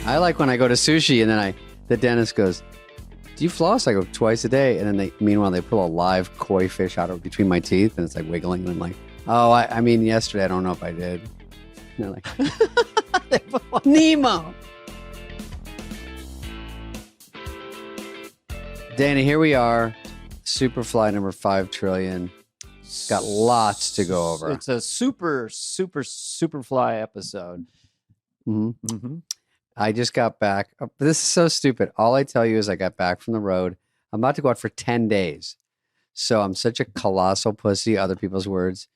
I like when I go to sushi and then the dentist goes, do you floss? I go twice a day. And then meanwhile, they pull a live koi fish out of between my teeth and it's like wiggling. And I'm like, oh, I mean, yesterday, I don't know if I did. And they're like, Nemo. Danny, here we are. Superfly number 5 trillion. Got lots to go over. It's a super fly episode. Mm-hmm. Mm-hmm. I just got back. Oh, this is so stupid. All I tell you is I got back from the road. I'm about to go out for 10 days. So I'm such a colossal pussy, other people's words,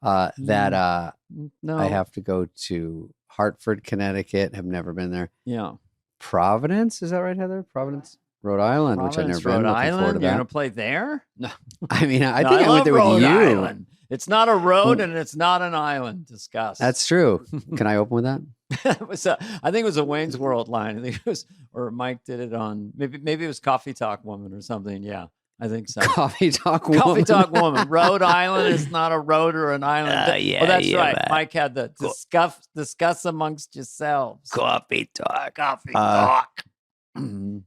that No. I have to go to Hartford, Connecticut. Have never been there. Yeah. Providence. Is that right, Heather? Providence? Rhode Island, which I've never been. Rhode Island? You're going to play there? No. I mean, I think I went there Rhode with you. Island. It's not a road and it's not an island. Discuss. That's true. Can I open with that? I think it was a Wayne's World line. I think it was, or Mike did it on, maybe it was Coffee Talk Woman or something. Yeah, I think so. Coffee Talk Woman. Coffee Talk Woman. Rhode Island is not a road or an island. Yeah, that's right. Man. Mike had the discuss amongst yourselves. Coffee Talk. Coffee Talk.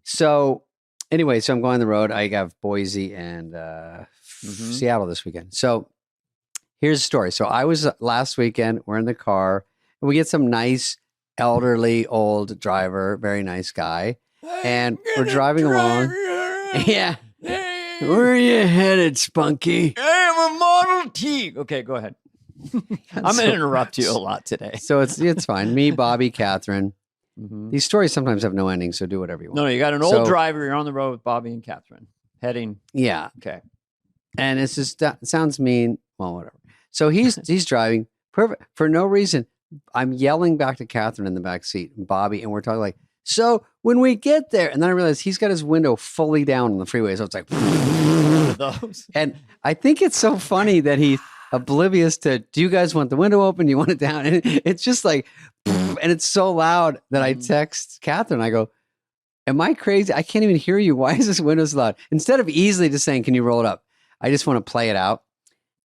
So anyway, I'm going on the road. I have Boise and Seattle this weekend. So here's the story. So I was last weekend, we're in the car and we get some nice elderly old driver, very nice guy. And we're driving along. Yeah. Where are you headed, Spunky? I am a Model T. Okay, go ahead. I'm going to interrupt you a lot today. So it's fine. Me, Bobby, Catherine. Mm-hmm. These stories sometimes have no ending, so do whatever you want. No, you got an old driver. You're on the road with Bobby and Catherine heading. Yeah. Okay. And it's just, it sounds mean. Well, whatever. So he's driving perfect for no reason. I'm yelling back to Catherine in the back seat and Bobby, and we're talking like, so when we get there, and then I realized he's got his window fully down on the freeway. So it's like, those. And I think it's so funny that he's oblivious to, do you guys want the window open? Do you want it down? And it's just like, and it's so loud that I text Catherine. I go, am I crazy? I can't even hear you. Why is this window so loud? Instead of easily just saying, can you roll it up? I just want to play it out.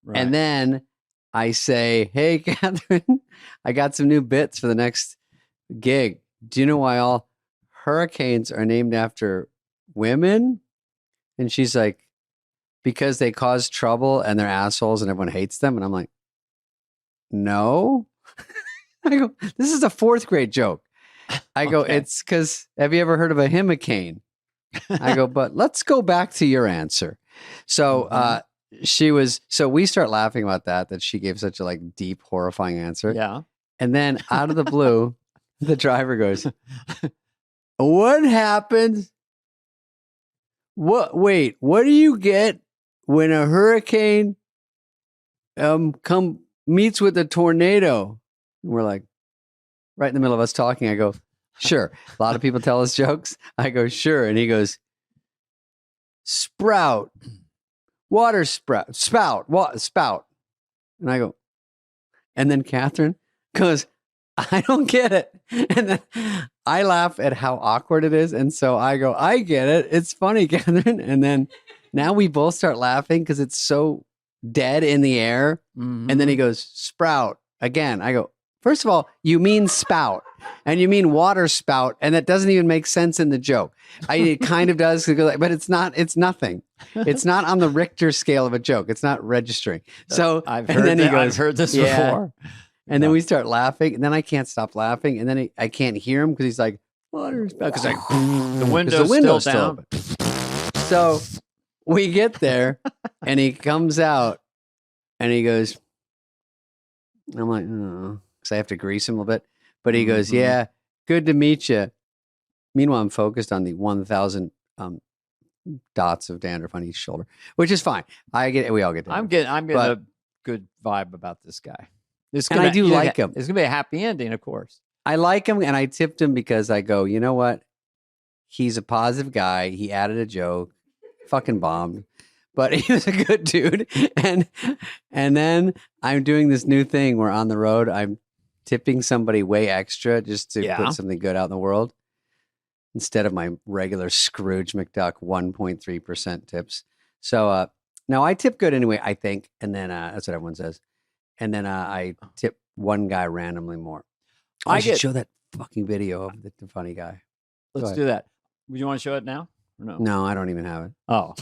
Right. And then I say, hey, Catherine, I got some new bits for the next gig. Do you know why all hurricanes are named after women? And she's like, because they cause trouble and they're assholes and everyone hates them. And I'm like, no. I go, this is a 4th grade joke. I go, it's because, have you ever heard of a hurricane? I go, but let's go back to your answer. So so we start laughing about that she gave such a like deep, horrifying answer. Yeah. And then out of the blue, the driver goes, what happens? What do you get when a hurricane meets with a tornado? And we're like, right in the middle of us talking, I go, sure. A lot of people tell us jokes. I go, sure. And he goes, spout. And I go, and then Catherine goes, I don't get it. And then I laugh at how awkward it is. And so I go, I get it. It's funny, Catherine. And then now we both start laughing because it's so dead in the air. Mm-hmm. And then he goes, sprout again. I go, first of all, you mean spout and you mean water spout. And that doesn't even make sense in the joke. It kind of does, but it's not, it's nothing. It's not on the Richter scale of a joke. It's not registering. So I've heard this before. And then we start laughing, and then I can't stop laughing, and then I can't hear him because he's like, water spout, because the window's still down. So we get there, and he comes out, and he goes, I'm like, oh, because I have to grease him a little bit. But he goes, yeah, good to meet you. Meanwhile, I'm focused on the 1,000 dots of dandruff on each shoulder, which is fine. We all get dandruff. I'm getting a good vibe about this guy. I do like him. It's going to be a happy ending, of course. I like him, and I tipped him because I go, you know what? He's a positive guy. He added a joke. Fucking bombed. But he was a good dude. And then I'm doing this new thing where on the road, I'm tipping somebody way extra just to put something good out in the world instead of my regular Scrooge McDuck 1.3% tips. So now I tip good anyway, I think. And then that's what everyone says. And then I tip one guy randomly more. I should show that fucking video of the funny guy. Let's do that. Would you want to show it now? Or no? No, I don't even have it. Oh.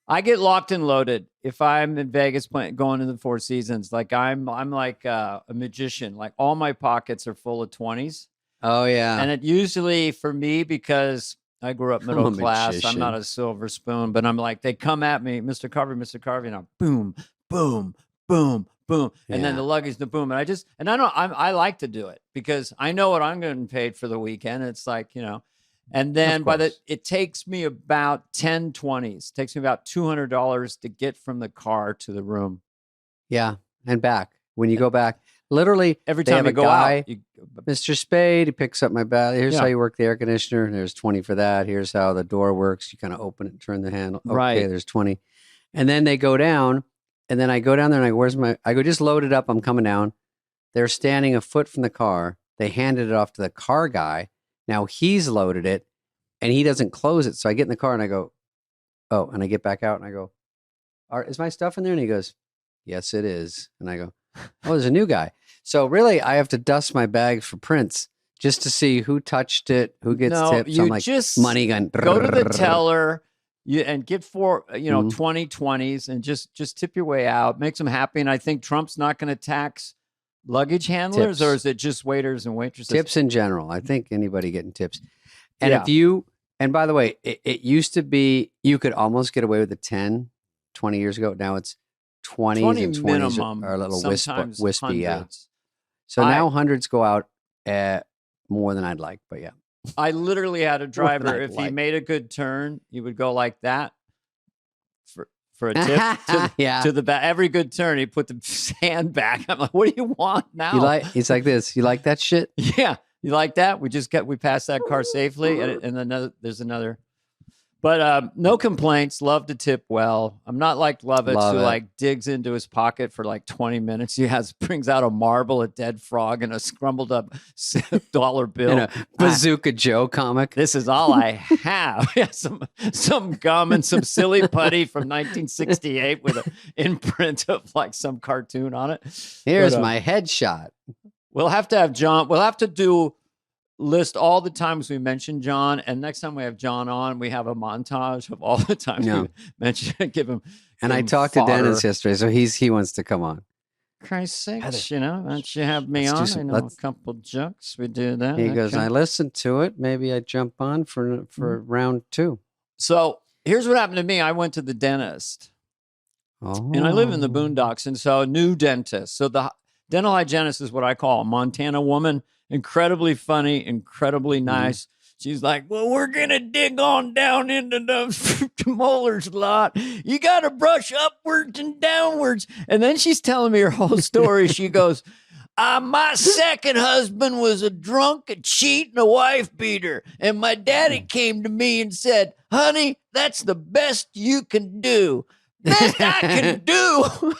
I get locked and loaded if I'm in Vegas going to the Four Seasons. Like I'm like a magician. Like all my pockets are full of 20s. Oh yeah. And it usually for me, because I grew up middle class, I'm not a silver spoon, but I'm like, they come at me, Mr. Carvey, and I'm boom, boom, boom, boom. And then the luggage, the boom. And I like to do it because I know what I'm getting paid for the weekend. It's like, and then it takes me about 10 20s. It takes me about $200 to get from the car to the room. Yeah. And back. When you go back, literally every time you go out, Mr. Spade, he picks up my bag. Here's how you work the air conditioner. There's 20 for that. Here's how the door works. You kind of open it and turn the handle. Okay, right. There's 20. And then they go down. And then I go down there and I go, where's my, I go, just load it up. I'm coming down. They're standing a foot from the car. They handed it off to the car guy. Now he's loaded it and he doesn't close it. So I get in the car and I go, oh, and I get back out and I go, is my stuff in there? And he goes, yes, it is. And I go, oh, there's a new guy. So really I have to dust my bags for prints just to see who touched it, who gets tips. You I'm like, just money gun. Go to the teller and get 20 20s and just tip your way out. Makes them happy. And I think Trump's not going to tax luggage handlers, tips. Or is it just waiters and waitresses? Tips in general. I think anybody getting tips. And and by the way, it used to be, you could almost get away with a 10, 20 years ago. Now it's 20s and 20s minimum, are a little wispy. Hundreds. Yeah. So now hundreds go out more than I'd like, but yeah. I literally had a driver, if he made a good turn, he would go like that for a tip to the back. Every good turn, he put the hand back. I'm like, what do you want now? He's like this. You like that shit? Yeah. You like that? We passed that car safely. And then there's another. But no complaints. Love to tip well. I'm not like Lovitz, who like digs into his pocket for like 20 minutes. He brings out a marble, a dead frog, and a scrambled up dollar bill. And a Bazooka Joe comic. This is all I have. Yeah, some gum and some silly putty from 1968 with an imprint of like some cartoon on it. Here's my headshot. We'll have to have John. We'll have to list all the times we mentioned John, and next time we have John on, we have a montage of all the times we mentioned. Give him. And I talked to Dennis yesterday, so he wants to come on. Christ's sakes, why don't you have me on? I know a couple jokes. We do that. He goes, I listened to it. Maybe I jump on for round 2. So here's what happened to me. I went to the dentist, and I live in the boondocks, and so a new dentist. So the dental hygienist is what I call a Montana woman. Incredibly funny, incredibly nice. She's like, well, we're going to dig on down into the molars lot. You got to brush upwards and downwards. And then she's telling me her whole story. She goes, my second husband was a drunk, a cheat, and a wife beater. And my daddy came to me and said, honey, that's the best you can do. Best I can do.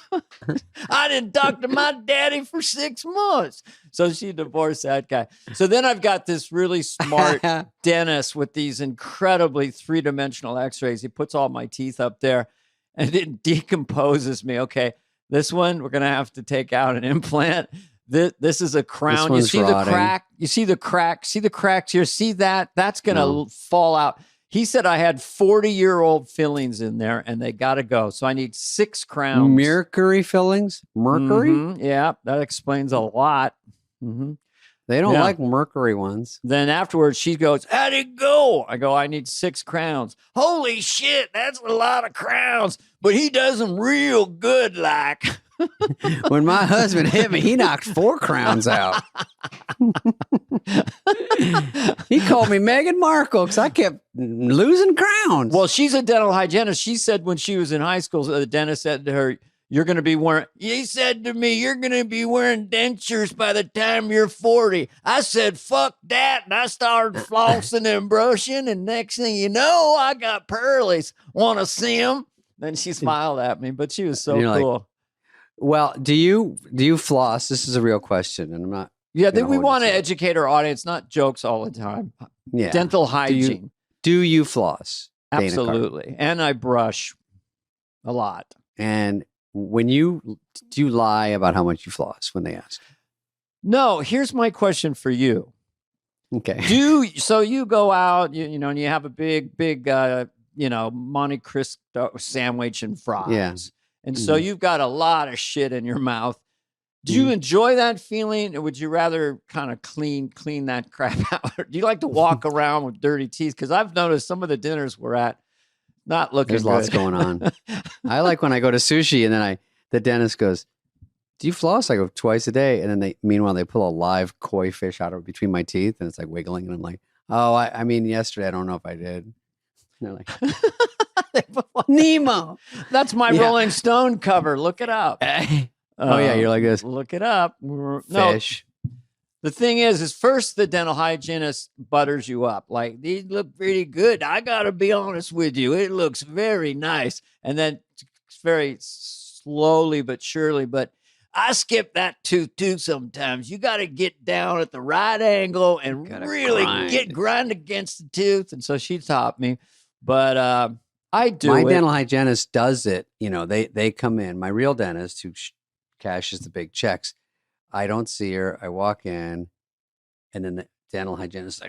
I didn't talk to my daddy for 6 months. So she divorced that guy. So then I've got this really smart dentist with these incredibly 3-dimensional x-rays. He puts all my teeth up there and it decomposes me. Okay, this one, we're going to have to take out an implant. This is a crown. You see the crack? You see the crack? See the cracks here? See that? That's going to fall out. He said I had 40-year-old fillings in there and they got to go. So I need 6 crowns. Mercury fillings? Mercury? Mm-hmm. Yeah, that explains a lot. Mm-hmm. They don't like mercury ones. Then afterwards, she goes, how'd it go? I go, I need 6 crowns. Holy shit, that's a lot of crowns. But he does them real good like. When my husband hit me, he knocked 4 crowns out. He called me Meghan Markle because I kept losing crowns. Well, she's a dental hygienist. She said when she was in high school, the dentist said to her, he said to me, you're going to be wearing dentures by the time you're 40. I said, fuck that. And I started flossing and brushing. And next thing you know, I got pearlies. Want to see them? Then she smiled at me, but she was so cool. Like, well, do you floss? This is a real question, and I'm not. Yeah, we want to educate our audience, not jokes all the time. Yeah, dental hygiene. Do you floss? Absolutely, and I brush a lot. And do you lie about how much you floss when they ask? No. Here's my question for you: Okay. So you go out, you know, and you have a big, Monte Cristo sandwich and fries. Yeah. And so you've got a lot of shit in your mouth. Do you enjoy that feeling, or would you rather kind of clean that crap out? Or do you like to walk around with dirty teeth? Because I've noticed some of the dinners we're at, not looking There's lots good. going on. I like when I go to sushi and then the dentist goes, "Do you floss?" I go, "Twice a day." And then meanwhile, they pull a live koi fish out of between my teeth and it's like wiggling. And I'm like, "Oh, I mean, yesterday, I don't know if I did." And they're like, Nemo. That's my Rolling Stone cover. Look it up. Oh yeah, you're like this. Look it up. Fish. No, the thing is first the dental hygienist butters you up. Like, these look pretty good. I got to be honest with you. It looks very nice. And then very slowly but surely, but I skip that tooth too sometimes. You got to get down at the right angle and really grind against the tooth. And so she taught me, but I do. My dental hygienist does it. You know, they come in. My real dentist who cashes the big checks. I don't see her. I walk in, and then the dental hygienist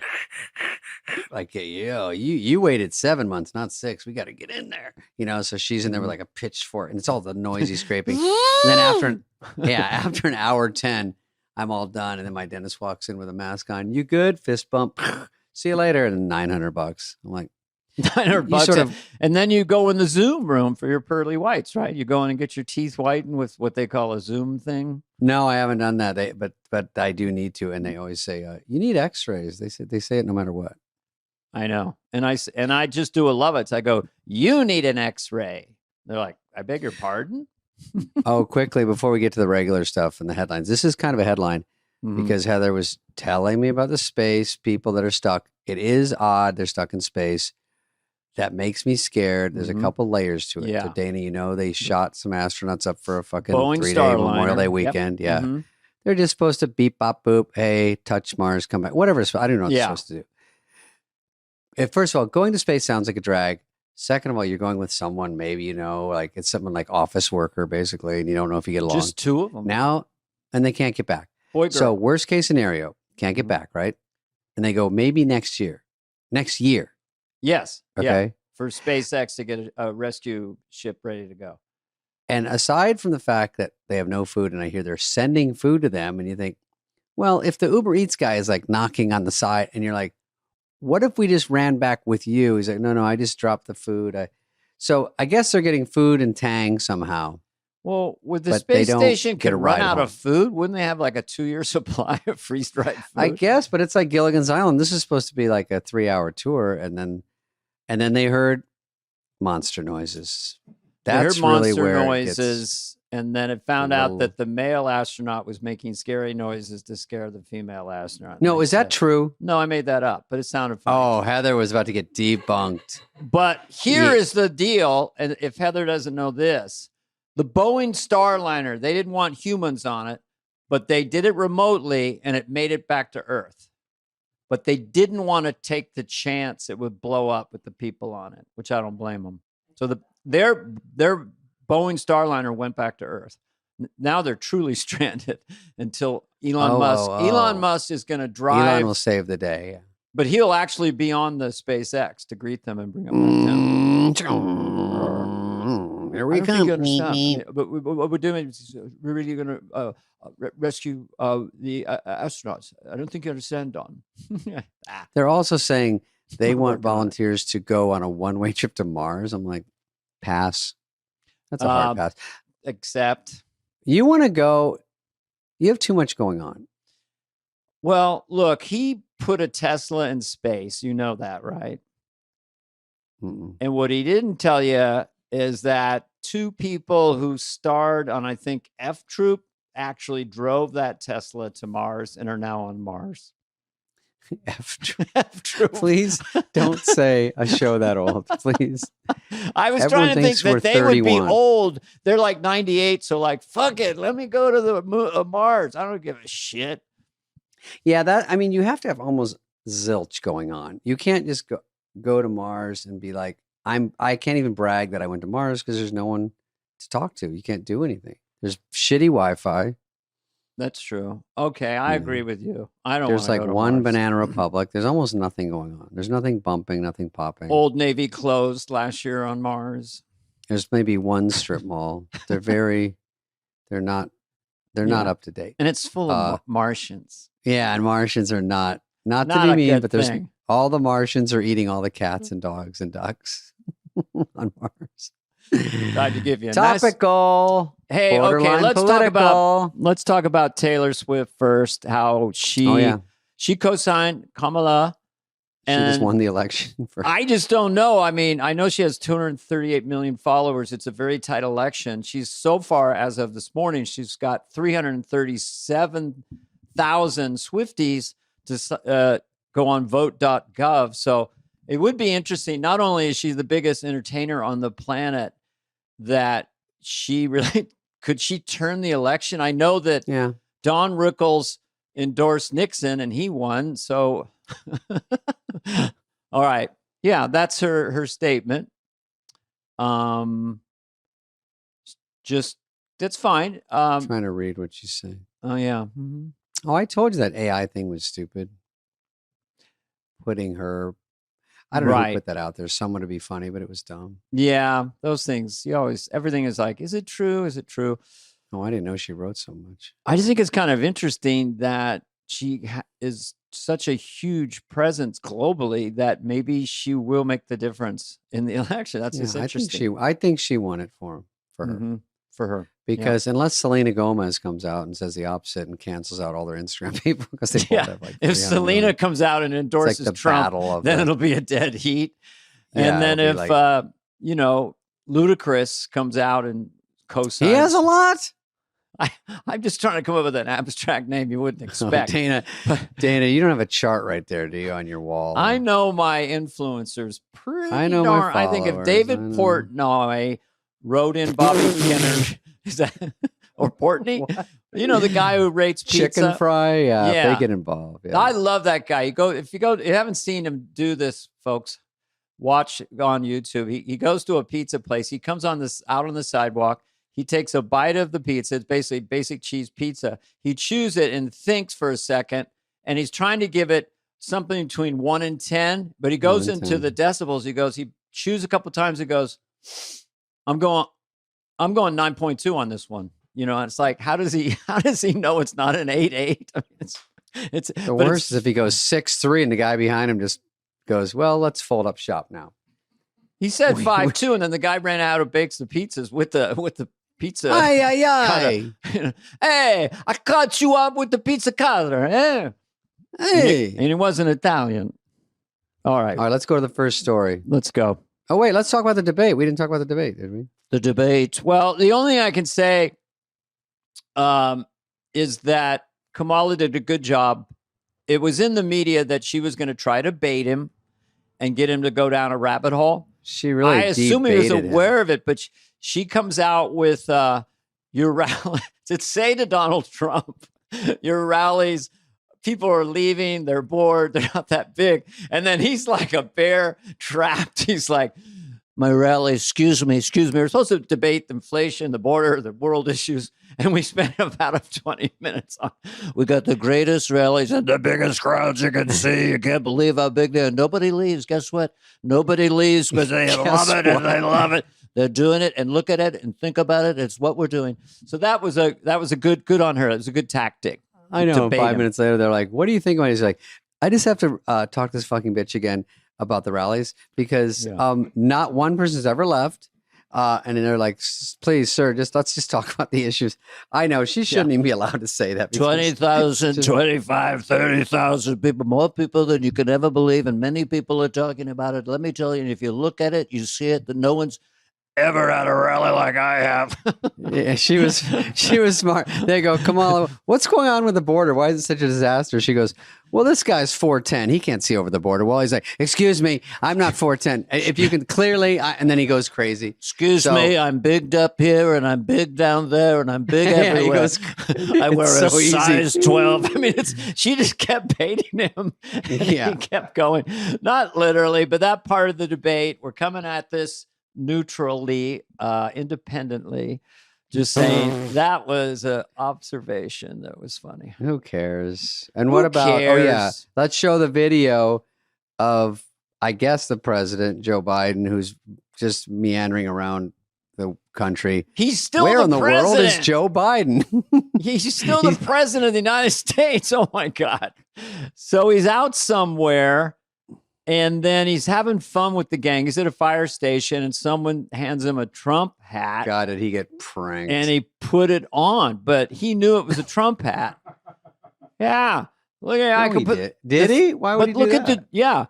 like, yo, you waited 7 months, not 6. We got to get in there. You know, so she's in there with like a pitchfork, and it's all the noisy scraping. And then after an hour 10, I'm all done, and then my dentist walks in with a mask on. You good? Fist bump. See you later. And $900. I'm like, $900, and then you go in the Zoom room for your pearly whites, right? You go in and get your teeth whitened with what they call a Zoom thing. No, I haven't done that. But I do need to, and they always say you need X-rays. They say it no matter what. I know, and I just do a Lovitz. I go, you need an X-ray. They're like, I beg your pardon. Oh, quickly before we get to the regular stuff and the headlines, this is kind of a headline because Heather was telling me about the space people that are stuck. It is odd they're stuck in space. That makes me scared. There's a couple layers to it. Yeah. So, Dana, you know, they shot some astronauts up for a fucking Boeing 3-day Memorial Day weekend. Yep. Yeah. They're just supposed to beep, bop, boop. Hey, touch Mars, come back. Whatever. I don't know what they're supposed to do. First of all, going to space sounds like a drag. Second of all, you're going with someone, maybe, you know, like it's someone like office worker, basically, and you don't know if you get along. Just 2 of them. Now, and they can't get back. Boy, girl. So, worst case scenario, can't get back, right? And they go, maybe next year. Next year. Yes. Okay. Yeah. For SpaceX to get a rescue ship ready to go. And aside from the fact that they have no food, and I hear they're sending food to them, and you think, well, if the Uber Eats guy is like knocking on the side, and you're like, what if we just ran back with you? He's like, no, I just dropped the food. So I guess they're getting food and Tang somehow. Well, with the space station can run out of food, wouldn't they have like a 2-year supply of freeze-dried food? I guess, but it's like Gilligan's Island. This is supposed to be like a 3-hour tour, and then they heard monster noises. That's really where noises, and then it found out that the male astronaut was making scary noises to scare the female astronaut. No, is that true? No, I made that up, but it sounded funny. Oh, Heather was about to get debunked. But here is the deal, and if Heather doesn't know this, the Boeing Starliner, they didn't want humans on it, but they did it remotely, and it made it back to Earth. But they didn't want to take the chance it would blow up with the people on it, which I don't blame them. So their Boeing Starliner went back to Earth. Now they're truly stranded until Elon Musk. Elon Musk is going to drive. Elon will save the day. Yeah. But he'll actually be on the SpaceX to greet them and bring them back down. Here we come. But what we're doing is we're really going to rescue the astronauts. I don't think you understand, Don. They're also saying they want volunteers to go on a one-way trip to Mars. I'm like, pass. That's a hard pass. Except you want to go. You have too much going on. Well, look, he put a Tesla in space. You know that, right? And what he didn't tell you is that 2 people who starred on, I think, F Troop actually drove that Tesla to Mars and are now on Mars. F Troop. Please don't say a show that old, please. I was trying to think that they 31. Would be old. They're like 98, so like, fuck it, let me go to the Mars. I don't give a shit. Yeah, I mean, you have to have almost zilch going on. You can't just go to Mars and be like, I can't even brag that I went to Mars because there's no one to talk to. You can't do anything. There's shitty Wi-Fi. That's true. Okay, I agree with you. I don't There's want to like go to one Mars. Banana Republic. There's almost nothing going on. There's nothing bumping, nothing popping. Old Navy closed last year on Mars. There's maybe one strip mall. They're not up to date. And it's full of Martians. Yeah, and Martians are not to Not be a mean, good but there's thing. all the Martians are eating all the cats and dogs and ducks on Mars. Tried to give you a topical. Nice... Hey, okay, borderline political. let's talk about Taylor Swift first. How she co-signed Kamala. She just won the election. I just don't know. I mean, I know she has 238 million followers. It's a very tight election. She's so far, as of this morning, she's got 337,000 Swifties to go on vote.gov. So it would be interesting. Not only is she the biggest entertainer on the planet, that she really could she turn the election? I know that Don Rickles endorsed Nixon and he won. So, all right. Yeah, that's her statement. Just, that's fine. I'm trying to read what she's saying. Oh, yeah. Mm-hmm. Oh, I told you that AI thing was stupid. Putting her, I don't know who put that out there. Someone to be funny, but it was dumb. Yeah, those things. Everything is like, is it true? Is it true? Oh, I didn't know she wrote so much. I just think it's kind of interesting that she is such a huge presence globally that maybe she will make the difference in the election. That's just interesting. I think she won it for her. Mm-hmm. For her. Because unless Selena Gomez comes out and says the opposite and cancels out all their Instagram people because they both have like if Selena comes out and endorses Trump, then it'll be a dead heat. And then if Ludacris comes out and co-signs, he has a lot. I'm just trying to come up with an abstract name you wouldn't expect. Dana, you don't have a chart right there, do you, on your wall? I know my influencers pretty I know darn. my I think if David Portnoy wrote in Bobby Kennedy, is that or Portney? What? You know, the guy who rates pizza, chicken fry. Yeah, they get involved. Yeah. I love that guy. If you haven't seen him do this, folks, watch on YouTube. He goes to a pizza place. He comes out on the sidewalk. He takes a bite of the pizza. It's basically basic cheese pizza. He chews it and thinks for a second, and he's trying to give it something between 1 and 10, but he goes into the decibels. He chews a couple times. He goes, I'm going 9.2 on this one. You know, and it's like, how does he know it's not an 8.8? I mean, it's the worst is if he goes 6.3 and the guy behind him just goes, well, let's fold up shop now. He said 5.2, and then the guy ran out and bakes the pizzas with the pizza. Hey, I caught you up with the pizza cutter. Eh? Hey. And he wasn't Italian. All right, let's go to the first story. Let's go. Oh, wait, let's talk about the debate. We didn't talk about the debate, did we? The debate. Well, the only thing I can say is that Kamala did a good job. It was in the media that she was going to try to bait him and get him to go down a rabbit hole. She really I assume he was aware of it, but she comes out with your rally to say to Donald Trump, your rallies, people are leaving, they're bored, they're not that big. And then he's like a bear trapped. He's like, my rally, excuse me. We're supposed to debate the inflation, the border, the world issues. And we spent about 20 minutes on, we got the greatest rallies and the biggest crowds you can see. You can't believe how big they are. Nobody leaves. Guess what? Nobody leaves because they love it and they love it. They're doing it and look at it and think about it. It's what we're doing. So that was a good on her. It was a good tactic. I know. 5 minutes later, they're like, what do you think about it? He's like, I just have to talk to this fucking bitch again about the rallies because not one person's ever left. And then they're like, please, sir, let's just talk about the issues. I know she shouldn't even be allowed to say that. 20,000, 25, 30,000 people, more people than you could ever believe. And many people are talking about it. Let me tell you, if you look at it, you see it, that no one's ever at a rally like I have. Yeah, she was smart. They go, Kamala, what's going on with the border? Why is it such a disaster? She goes, well, this guy's 4'10". He can't see over the border. Well, he's like, excuse me, I'm not 4'10". If you can clearly, and then he goes crazy. Excuse me, I'm bigged up here and I'm big down there and I'm big everywhere. He goes, I wear a size 12. I mean, she just kept baiting him. And he kept going. Not literally, but that part of the debate, we're coming at this neutrally, independently. Just saying that was an observation that was funny. Who cares? And Who what about? Oh yeah, cares? let's show the video of I guess the president Joe Biden, who's just meandering around the country. He's still Where the in the world is president. Joe Biden? He's still the president of the United States. Oh my God. So he's out somewhere and then he's having fun with the gang. He's at a fire station and someone hands him a Trump hat. God, did he get pranked? And he put it on, but he knew it was a Trump hat. Yeah. Look at I could put. Did he? Why would he do that? Yeah.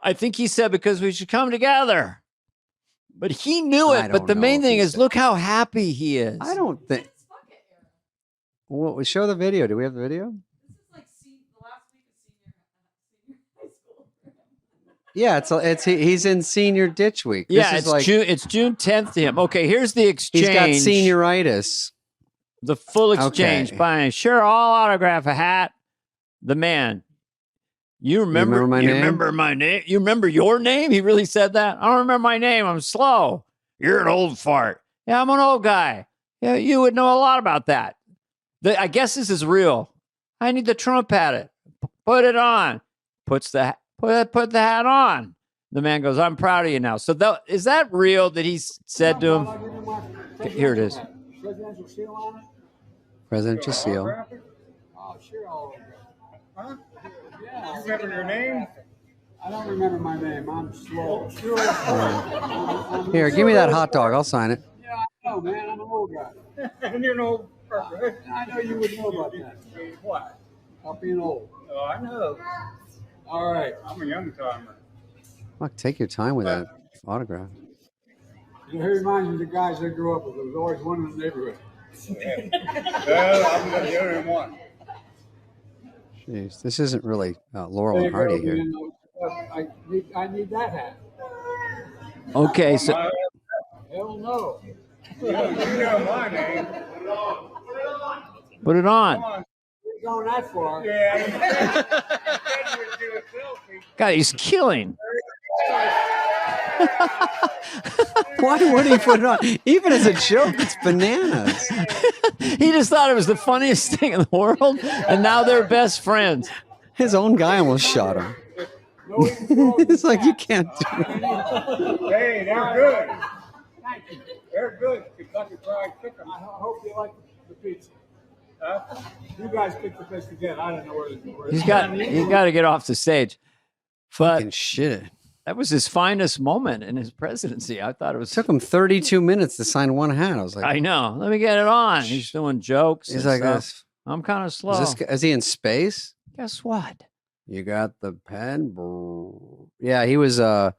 I think he said because we should come together. But he knew it. But the main thing is, look how happy he is. I don't think. Well, show the video. Do we have the video? This is like the last week of senior high school. Yeah, he's in senior ditch week. Yeah, it's June 10th to him. Okay, here's the exchange. He's got senioritis. The full exchange. Okay. Buying, sure, I'll autograph a hat. The man. You remember my name? Remember my name? You remember your name? He really said that? I don't remember my name. I'm slow. You're an old fart. Yeah, I'm an old guy. Yeah, you would know a lot about that. I guess this is real. I need the Trump hat. Put it on. Put the hat on. The man goes, I'm proud of you now. So is that real that he said to him? Here it is. Presidential seal on it? Presidential seal. Oh, sure. Huh? You remember your name? I don't remember my name. I'm slow. Here, give me that hot dog. I'll sign it. Yeah, I know, man. I'm an old guy. And you're an old person. I know you would know about that. What? About being old. Oh, I know. All right. I'm a young timer. Look, take your time with that autograph. You know, he reminds me of the guys I grew up with. There was always one in the neighborhood. Well, I'm the only one. Jeez, this isn't really Laurel and Hardy here. I need that hat. Okay, so Hell no. You know my name. put it on. Come on. You're going that far. Yeah. I would do a selfie. God, he's killing. Why would he put it on? Even as a joke, it's bananas. He just thought it was the funniest thing in the world, and now they're best friends. His own guy almost shot him. It's like you can't do it. Hey, they're good. Thank you. They're good. Kentucky Fried Chicken. I hope you like the pizza. Huh? You guys picked the place again. I don't know where it is. He's got to get off the stage. But Fucking shit. that was his finest moment in his presidency. I thought it was. It took him 32 minutes to sign one hat. I was like, I know. Let me get it on. He's doing jokes. he's and like, stuff. this. I'm kind of slow. Is he in space? Guess what? You got the pen? Brr. Yeah, he was. I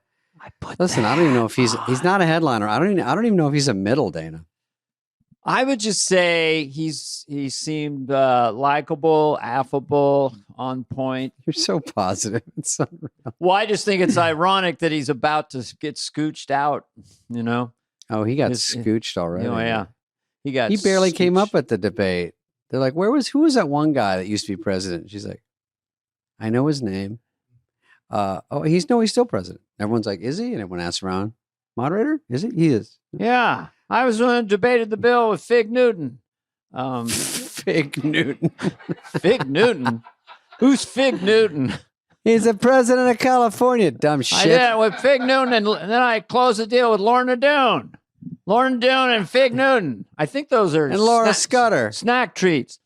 put. Listen, I don't even know if he's not a headliner. I don't even know if he's a middle, Dana. I would just say he seemed likable, affable, on point. You're so positive. It's unreal. Well, I just think it's ironic that he's about to get scooched out. You know. Oh, he got His- scooched already. Yeah. He Barely came scooched. up at the debate. They're like, who was that one guy that used to be president? She's like, I know his name. He's still president. Everyone's like, is he? And everyone asks around, moderator, is he? He is. Yeah, I was when debated the bill with Fig Newton. Fig Newton. Fig Newton? Who's Fig Newton? He's the president of California, dumb I shit. did it with Fig Newton, and then I closed the deal with Lorna Doone. Lorna Doone and Fig Newton. I think those are And Laura Scudder. snack treats.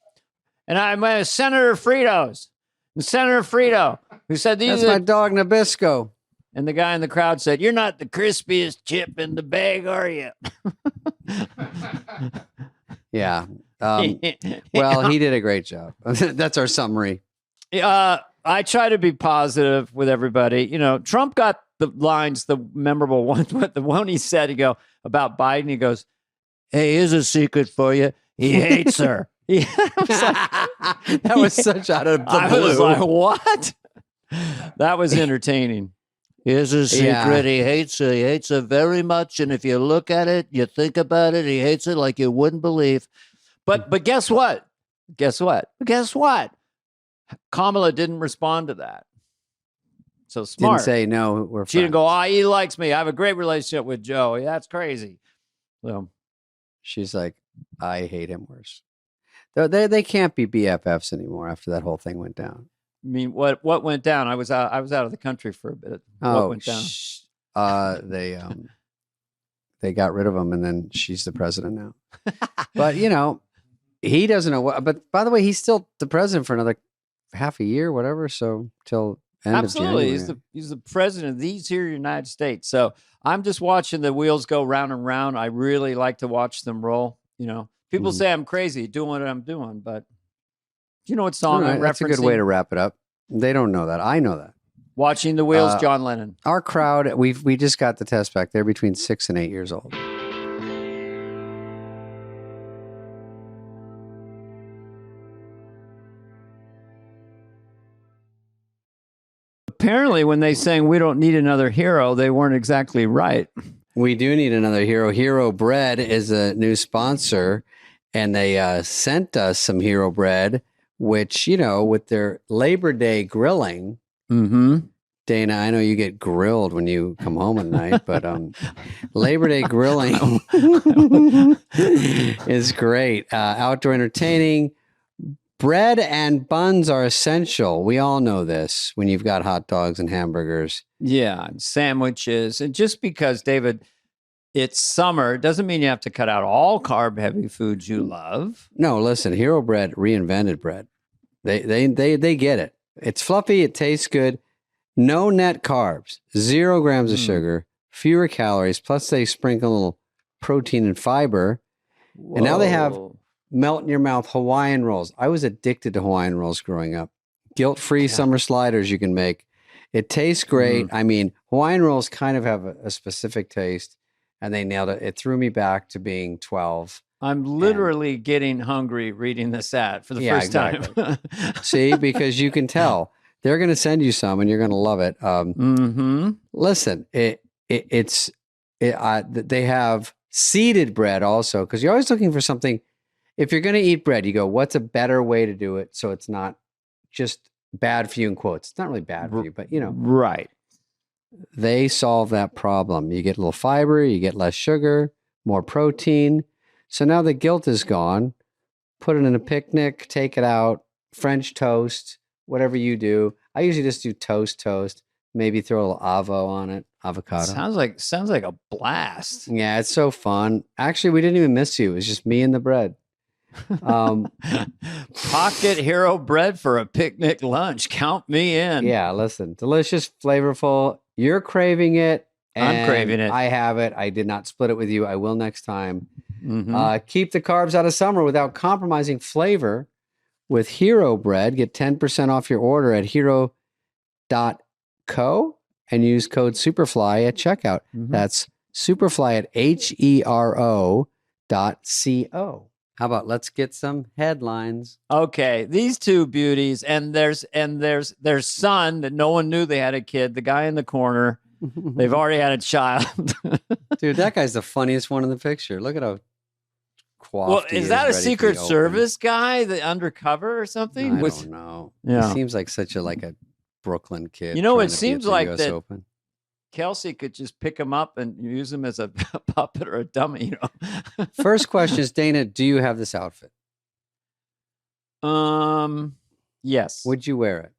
And I went with Senator Fritos. And Senator Frito, who said these That's are my dog Nabisco. and the guy in the crowd said, "You're not the crispiest chip in the bag, are you?" Yeah. Well, he did a great job. That's our summary. I try to be positive with everybody. You know, Trump got the lines, the memorable ones, but the one he said, about Biden, he goes, "Hey, here's a secret for you. He hates her." That was such out of the I blue. was like, what? That was entertaining. Here's a secret. Yeah. He hates her. He hates her very much. And if you look at it, you think about it, he hates it like you wouldn't believe. But guess what? Guess what? Kamala didn't respond to that. So smart. Didn't say no. We're She didn't friends. go, he likes me. I have a great relationship with Joe. That's crazy. So She's like, I hate him worse. They can't be BFFs anymore after that whole thing went down. I mean, what went down? I was out of the country for a bit. What went down? They got rid of him, and then she's the president now. But you know, he doesn't know what. But by the way, he's still the president for another half a year, whatever. So till end Absolutely, of January. he's the president of these here United States. So I'm just watching the wheels go round and round. I really like to watch them roll. You know, people say I'm crazy doing what I'm doing, but do you know what song I'm referencing? That's a good way to wrap it up. They don't know that. I know that. Watching the Wheels, John Lennon. Our crowd, we just got the test back. They're between 6 and 8 years old. Apparently, when they sang "We Don't Need Another Hero," they weren't exactly right. We do need another hero. Hero Bread is a new sponsor, and they sent us some Hero Bread, which, you know, with their Labor Day grilling. Mm-hmm. Dana, I know you get grilled when you come home at night, but Labor Day grilling is great. Outdoor entertaining. Bread and buns are essential. We all know this when you've got hot dogs and hamburgers. Yeah, and sandwiches. And just because, David, it's summer doesn't mean you have to cut out all carb-heavy foods you love. No, listen, Hero Bread reinvented bread. They get it. It's fluffy. It tastes good. No net carbs, 0 grams of sugar, fewer calories. Plus, they sprinkle a little protein and fiber. Whoa. And now they have melt in your mouth Hawaiian rolls. I was addicted to Hawaiian rolls growing up. Guilt-free summer sliders you can make. It tastes great. I mean, Hawaiian rolls kind of have a specific taste, and they nailed it. It threw me back to being 12. I'm literally getting hungry reading this ad for the first time. See, because you can tell. They're going to send you some, and you're going to love it. Listen, they have seeded bread also, because you're always looking for something. If you're going to eat bread, you go, what's a better way to do it so it's not just bad for you in quotes? It's not really bad for you, but you know. Right. They solve that problem. You get a little fiber, you get less sugar, more protein. So now the guilt is gone. Put it in a picnic, take it out, French toast, whatever you do. I usually just do toast, maybe throw a little avo on it, avocado. Sounds like a blast. Yeah, it's so fun. Actually, we didn't even miss you. It was just me and the bread. Pocket Hero Bread for a picnic lunch. Count me in. Yeah, listen, delicious, flavorful. You're craving it. I'm craving it. I have it. I did not split it with you. I will next time. Keep the carbs out of summer without compromising flavor with Hero Bread. Get 10% off your order at hero.co and use code Superfly at checkout. That's Superfly at hero.co. How about let's get some headlines? Okay, these two beauties, and there's their son that no one knew they had a kid. The guy in the corner, they've already had a child. Dude, that guy's the funniest one in the picture. Look at how coiffed. Well, he is that a ready for Secret the open. Service guy, the undercover or something? I don't know. Yeah. He seems like such a Brooklyn kid. You know, trying it to be at seems the like US that Open. Kelsey could just pick him up and use him as a puppet or a dummy. You know. First question is, Dana, do you have this outfit? Yes. Would you wear it?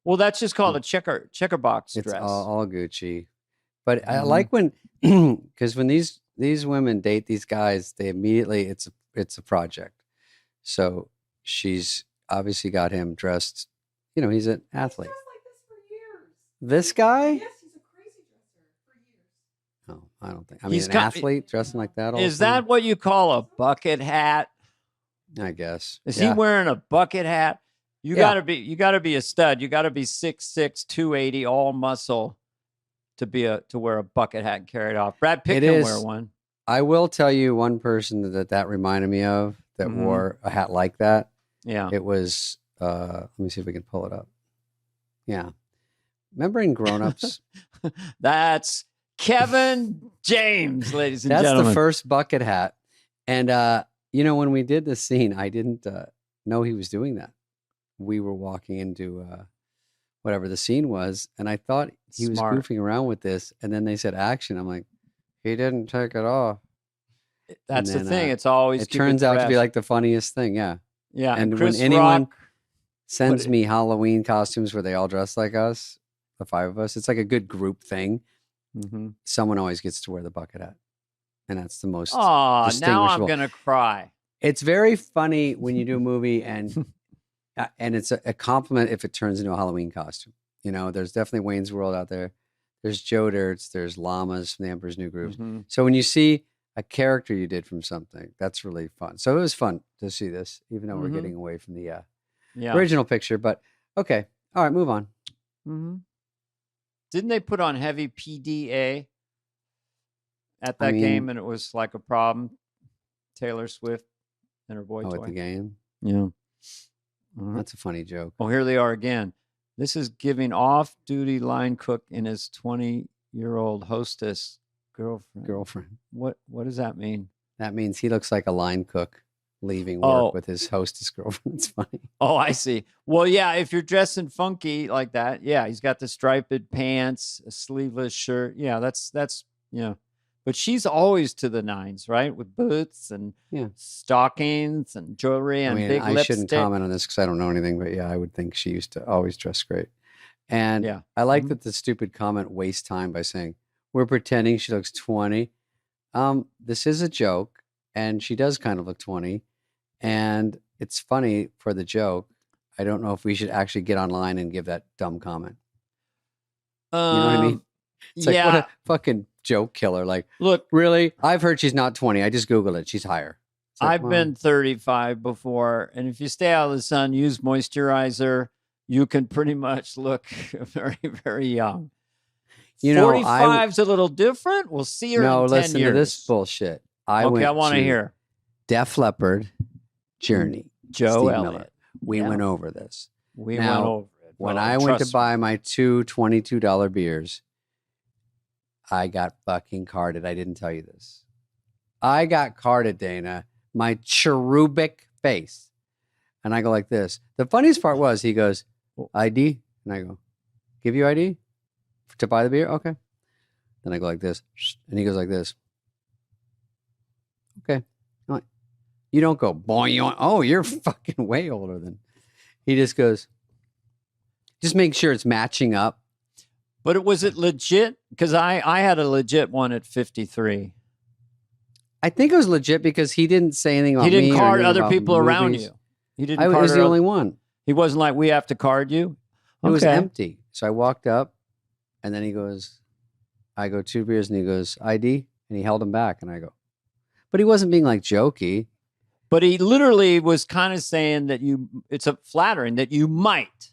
Well, that's just called a checker box It's dress. all Gucci. But I like when, because when these women date these guys, they immediately it's a project. So she's obviously got him dressed. You know, he's an athlete. He's dressed like this for years. This guy? Yes, he's a crazy dresser for years. No, I don't think. I mean, He's an got- athlete dressing like that. All Is the time? that what you call a bucket hat? I guess. Is Yeah. he wearing a bucket hat? You Yeah. gotta be a stud. You gotta be 6'6", 280, all muscle to wear a bucket hat and carry it off. Brad Pitt It can is. wear one. I will tell you one person that reminded me of that wore a hat like that. Yeah. It was. Let me see if we can pull it up. Yeah. Remember in Grown Ups? That's Kevin James, ladies and That's gentlemen. the first bucket hat. And, you know, when we did the scene, I didn't know he was doing that. We were walking into whatever the scene was, and I thought he was Smart. goofing around with this. And then they said action. I'm like, he didn't take it off. That's the then, thing. It's always it keep turns out to be fresh. like the funniest thing. Yeah. yeah. And when Chris anyone Rock, sends me Halloween costumes where they all dress like us, the 5 of us, it's like a good group thing. mm-hmm. Someone always gets to wear the bucket hat. And that's the most Oh, now I'm distinguishable. gonna cry. It's very funny when you do a movie and it's a compliment if it turns into a Halloween costume. You know, there's definitely Wayne's World out there. There's Joe Dirt's, there's llamas from the Emperor's New Groove. Mm-hmm. So when you see a character you did from something, that's really fun. So it was fun to see this, even though we're Mhm. getting away from the Yeah. original picture. But okay. All right, move on. Mm-hmm. Didn't they put on heavy PDA at that I mean- game, and it was like a problem? Taylor Swift and her boy Oh, toy. at the game? Yeah. That's a funny joke. Oh, here they are again. This is giving off-duty line cook and his 20-year-old hostess girlfriend. What does that mean? That means he looks like a line cook leaving work Oh. with his hostess girlfriend. It's funny. Oh, I see. Well, yeah, if you're dressing funky like that, yeah, he's got the striped pants, a sleeveless shirt. Yeah, that's yeah. But she's always to the nines, right? With boots and Yeah. stockings and jewelry I and mean, big I lipstick. shouldn't comment on this because I don't know anything, but yeah, I would think she used to always dress great. And Yeah. I like Mhm. that the stupid comment wastes time by saying, we're pretending she looks 20. This is a joke, and she does kind of look 20. And it's funny for the joke. I don't know if we should actually get online and give that dumb comment. You know what I mean? It's like, yeah. what a fucking joke killer. Like, Look, really? I've heard she's not 20. I just Googled it. She's higher. It's like, I've well, been 35 before, and if you stay out of the sun, use moisturizer, you can pretty much look very, very young. You know, 45's a little different. We'll see her no, in 10 listen years. to this bullshit. I Okay, I want to hear. Def Leppard, Journey, Joe Steve Elliott. Miller. We Yeah. went over this. We Now, went over it. When Well, I went to trust buy me. my two $22 beers, I got fucking carded. I didn't tell you this. I got carded, Dana, my cherubic face. And I go like this. The funniest part was he goes, ID? And I go, give you ID to buy the beer? Okay. Then I go like this. And he goes like this. Okay. I'm like, you don't go, boy, oh, you're fucking way older than. He just goes, just make sure it's matching up. But was it legit? Because I had a legit one at 53. I think it was legit because he didn't say anything about He didn't me or card anything other about people around movies. you. He didn't I card was the other- only one. He wasn't like, we have to card you. It was Okay. empty. So I walked up and then he goes, I go 2 beers and he goes, ID? And he held him back. And I go, but he wasn't being like jokey. But he literally was kind of saying that it's a flattering that you might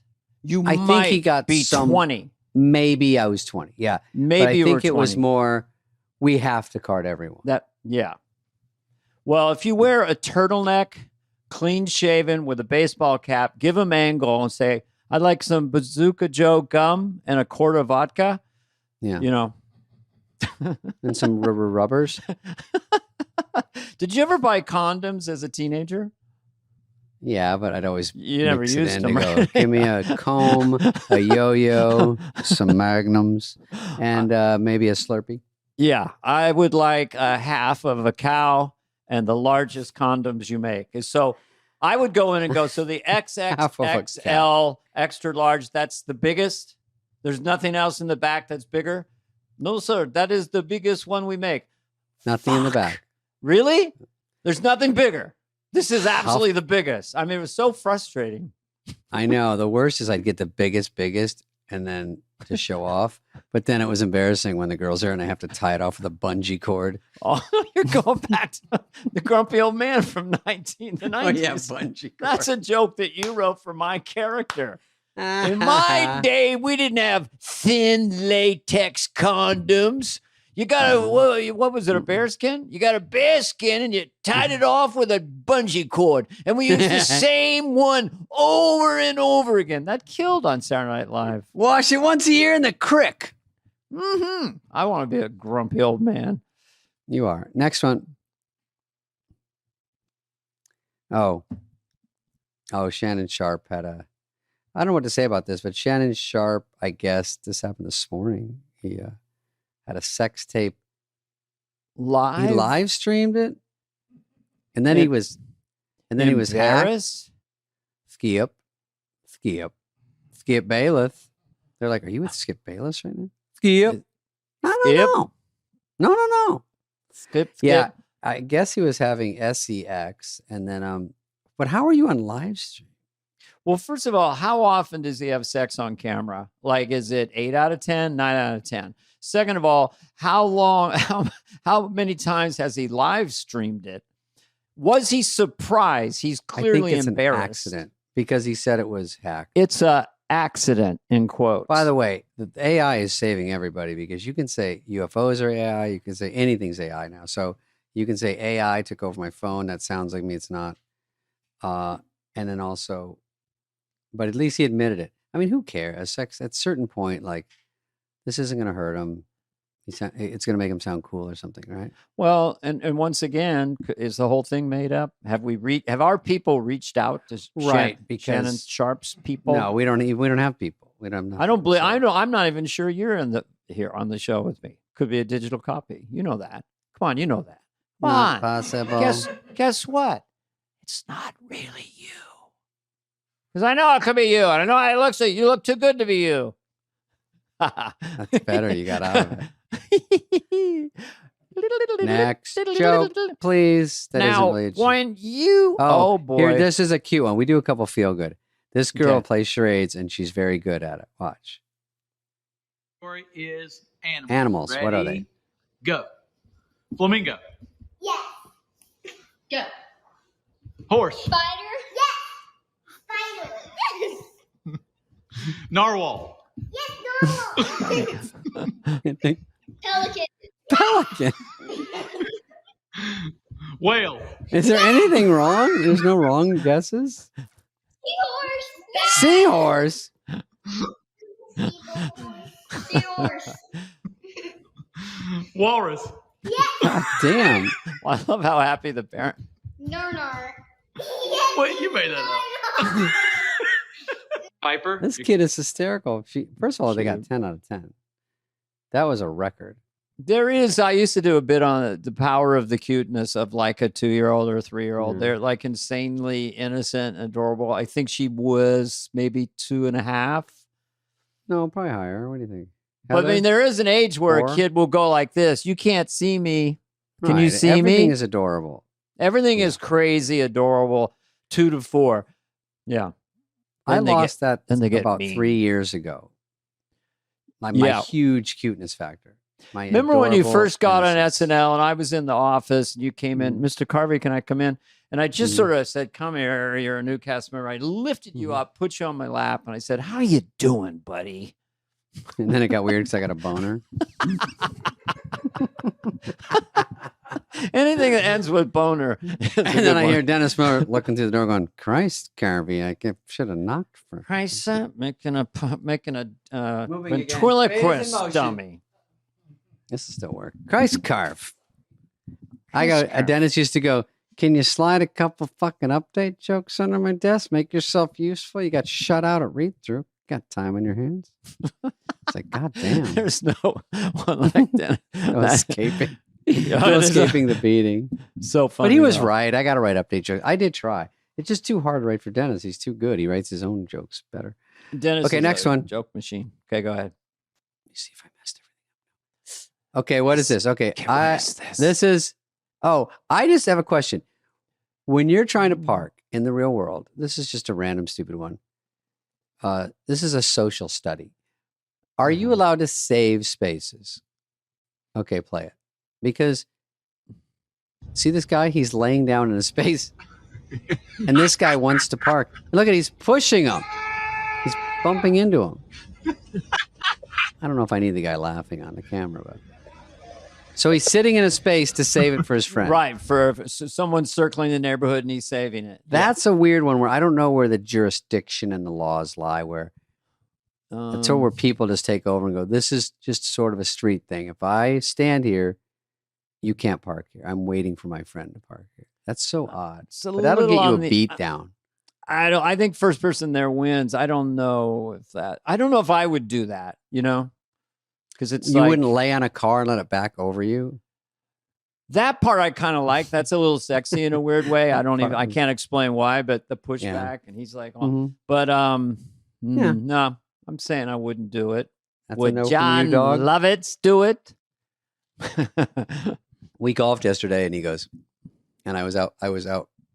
I think he got be some- 20. Maybe I was 20. Yeah. Maybe but I you think were it was 20. more, we have to card everyone. Yeah. Well, if you wear a turtleneck, clean shaven with a baseball cap, give him angle and say, I'd like some Bazooka Joe gum and a quart of vodka. Yeah. You know. And some rubbers. Did you ever buy condoms as a teenager? Yeah, but I'd always You never mix it used in them, to go, right? give me a comb, a yo-yo, some magnums, and maybe a Slurpee. Yeah, I would like a half of a cow and the largest condoms you make. So I would go in and go, so the Half of a XXXL extra large, that's the biggest. There's nothing else in the back that's bigger. No, sir, that is the biggest one we make. Nothing in the Fuck. back. Really? There's nothing bigger. This is absolutely the biggest. I mean, it was so frustrating. I know. The worst is I'd get the biggest, and then to show off. But then it was embarrassing when the girls are and I have to tie it off with a bungee cord. Oh, you're going back to the grumpy old man from the 90s. bungee cord. That's a joke that you wrote for my character. In my day, we didn't have thin latex condoms. You got what was it, a bearskin? You got a bearskin and you tied it off with a bungee cord. And we used the same one over and over again. That killed on Saturday Night Live. Wash it once a year in the crick. Mm-hmm. I want to be a grumpy old man. You are. Next one. Oh, Shannon Sharp had I don't know what to say about this, but Shannon Sharp, I guess this happened this morning. He had a sex tape Live? He live streamed it, and then he was hacked. Embarrassed? Skip Bayless. They're like, "Are you with Skip Bayless right now?" Skip. No. Skip. Yeah, I guess he was having sex, and then But how are you on live stream? Well, first of all, how often does he have sex on camera? Like, is it 8 out of 10, 9 out of 10? Second of all, how many times has he live streamed it? Was he surprised? He's clearly I think it's embarrassed. an accident because he said it was hacked. It's a accident, in quotes. By the way, the AI is saving everybody because you can say UFOs are AI. You can say anything's AI now. So you can say AI took over my phone. That sounds like me. It's not. And then also, but at least he admitted it. I mean, who cares? Sex at a certain point, like this isn't going to hurt him. It's going to make him sound cool or something, right? Well, and once again, is the whole thing made up? Have our people reached out to Because Shannon Sharp's people? No, we don't have people. We don't. I don't believe. I'm not even sure you're here on the show with me. Could be a digital copy. You know that. Come on, you know that. Come Not on. possible. Guess what? It's not really you. Because I know it could be you, and I know it looks like you look too good to be you. That's better. You got out of it. Next joke, please. That now, isn't really a joke. when you oh boy, Here, this is a cute one. We do a couple feel good. This girl Okay. plays charades and she's very good at it. Watch. Story is animals. Animals. What are Ready? they? Go. Flamingo. Yes. Go. Horse. Spider. Yes. Spider. Yes. Narwhal. Yes. Normal. Pelican. Pelican. Whale. Is there anything wrong? There's no wrong guesses. Seahorse. Seahorse. Seahorse. Walrus. God damn. Well, I love how happy the parent. Nar. Wait, you made that up. Piper. This kid is hysterical. First of all, they got 10 out of 10. That was a record. There is. I used to do a bit on the power of the cuteness of like a 2-year-old or a 3-year-old. Mhm. They're like insanely innocent and adorable. I think she was maybe 2.5. No, probably higher. What do you think? But I Heather? mean, there is an age where 4? a kid will go like this. You can't see me. Can you Right, see everything me? is adorable. Everything Yeah. is crazy, adorable. 2 to 4. Yeah. I Then they lost that then they get about mean. 3 years ago. My Yeah. huge cuteness factor. My Remember when you adorable first got on innocence. SNL and I was in the office and you came in, Mr. Carvey, can I come in? And I just Mhm. sort of said, come here, you're a new cast member. I lifted you Mhm. up, put you on my lap, and I said, how you doing, buddy? And then it got weird because I got a boner. Anything that ends with boner. is a And good then I one. hear Dennis Miller looking through the door going, Christ, Carvey, I should have knocked for Christ, making a Moving again. ventriloquist Spade is in motion. dummy. This will still work. Christ carve. I Christ go, carve. Dennis used to go, can you slide a couple fucking update jokes under my desk? Make yourself useful. You got shut out at read through. Got time on your hands. It's like, God damn. There's no one like that. No escaping. Yeah, No it is a- escaping the beating. So funny. But he was though. right. I got to write update jokes. I did try. It's just too hard to write for Dennis. He's too good. He writes his own jokes better. Dennis Okay, is next a one. Joke machine. Okay, go ahead. Let me see if I messed everything up. Okay, what is this? Okay, Can't miss this. this is. Oh, I just have a question. When you're trying to park in the real world, this is just a random stupid one. This is a social study. Are you allowed to save spaces? Okay, play it. Because see this guy? He's laying down in a space. And this guy wants to park. Look at he's pushing him. He's bumping into him. I don't know if I need the guy laughing on the camera, but so he's sitting in a space to save it for his friend. Right, for someone circling the neighborhood and he's saving it. That's a weird one where I don't know where the jurisdiction and the laws lie. Where it's where people just take over and go, this is just sort of a street thing. If I stand here, you can't park here. I'm waiting for my friend to park here. That's so odd. It's a But that'll little get you a on the- beat down. I think first person there wins. I don't know if I would do that, you know? Because it's You like, wouldn't lay on a car and let it back over you. That part I kind of like. That's a little sexy in a weird way. I can't explain why, but the pushback and he's like, oh. Mhm. But no, I'm saying I wouldn't do it. That's a Would no from John you, dog. Lovitz do it? We golfed yesterday, and he goes, and I was out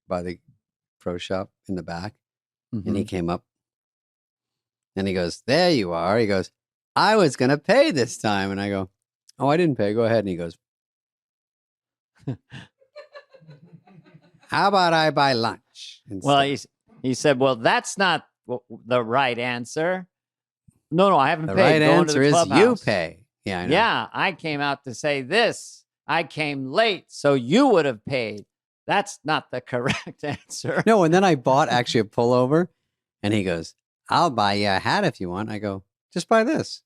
by the pro shop in the back, and he came up, and he goes, "There you are." He goes, "I was going to pay this time," and I go, "Oh, I didn't pay. Go ahead." And he goes, "How about I buy lunch?" Well, instead?" he said, "Well, that's not the right answer." No, I haven't The paid. right Going to answer the is you clubhouse. pay. Yeah, I know. Yeah, I came out to say this. I came late, so you would have paid. That's not the correct answer. No, and then I bought actually a pullover, and he goes, "I'll buy you a hat if you want." I go, "Just buy this."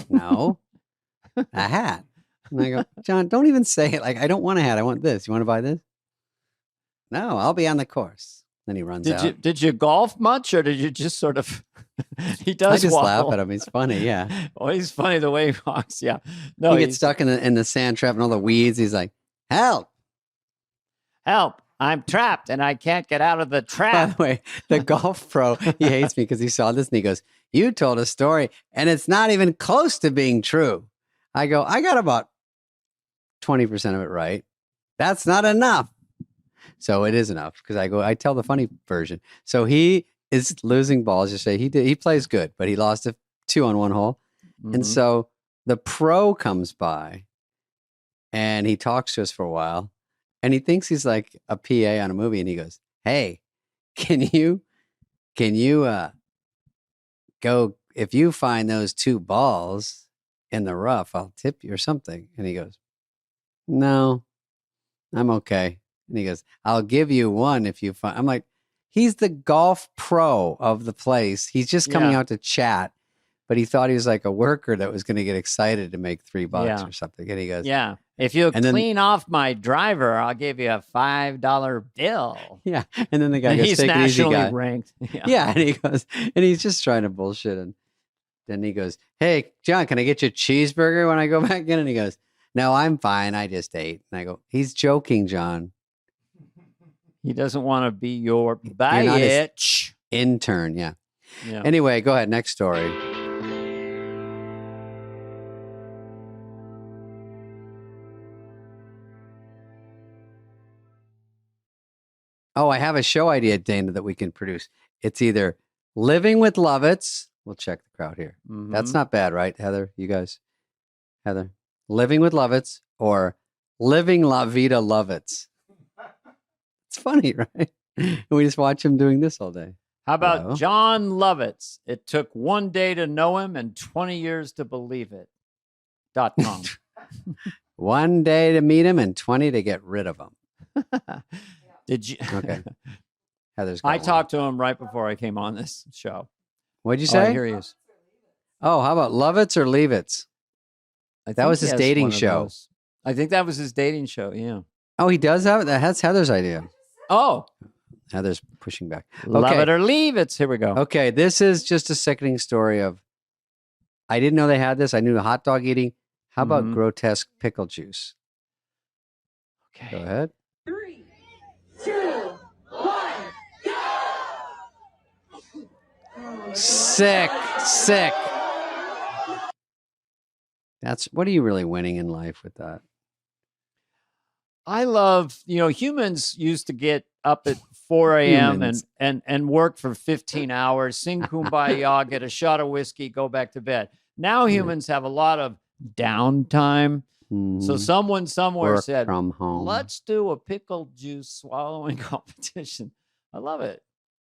No, a hat. And I go, "John, don't even say it. Like, I don't want a hat. I want this. You want to buy this?" "No, I'll be on the course." Then he runs out. Did you golf much, or did you just sort of? He does. I just waddle. laugh at him. He's funny. Yeah. Oh, he's funny the way he walks. Yeah. No, He gets stuck in the sand trap and all the weeds. He's like, "Help." Help! I'm trapped and I can't get out of the By trap. the way, the golf pro, he hates me because he saw this and he goes, "You told a story and it's not even close to being true." I go, "I got about 20% of it right. That's not enough." So it is enough because I tell the funny version. So he is losing balls. You say he plays good, but he lost 2 on one hole. And so the pro comes by and he talks to us for a while. And he thinks he's like a PA on a movie, and he goes, "Hey, can you go, if you find those 2 balls in the rough, I'll tip you or something." And he goes, "No, I'm okay." And he goes, "I'll give you 1 if you find." I'm like, he's the golf pro of the place. He's just coming out to chat, but he thought he was like a worker that was going to get excited to make $3 or something. And he goes, Yeah. If you And then- clean off my driver, I'll give you a $5 bill. "Yeah." And then the guy And goes, he's "Take it easy, nationally guy." ranked. Yeah. And he goes, and he's just trying to bullshit. And then he goes, "Hey, John, can I get you a cheeseburger when I go back in?" And he goes, "No, I'm fine. I just ate." And I go, "He's joking, John." He doesn't want to be your not his- bitch. Intern. Yeah. Yeah. Anyway, go ahead. Next story. Oh, I have a show idea, Dana, that we can produce. It's either Living with Lovitz. We'll check the crowd here. That's not bad, right, Heather? You guys? Heather? Living with Lovitz or Living La Vida Lovitz. It's funny, right? And we just watch him doing this all day. How about Hello? John Lovitz? It took 1 day to know him and 20 years to believe it. .com. 1 day to meet him and 20 to get rid of him. Did you? Okay. Heather's got I one. talked to him right before I came on this show. What'd you Oh, say? here he is. Oh, how about Lovitz or Leavitz? I That think was he his has dating one of show. those. I think that was his dating show. Yeah. Oh, he does have it? That's Heather's idea. Oh, Heather's pushing back. love Okay. it or leave it. Here we go. Okay, this is just a sickening story of, I didn't know they had this. I knew hot dog eating. How about Mhm. grotesque pickle juice? Okay. Go ahead. 3, 2, 1, go! Sick. What are you really winning in life with that? I love, humans used to get up at 4 a.m. Humans. and work for 15 hours, sing Kumbaya, get a shot of whiskey, go back to bed. Now humans have a lot of downtime. So Mhm. someone somewhere Work said, from home. let's do a pickle juice swallowing competition. I love it.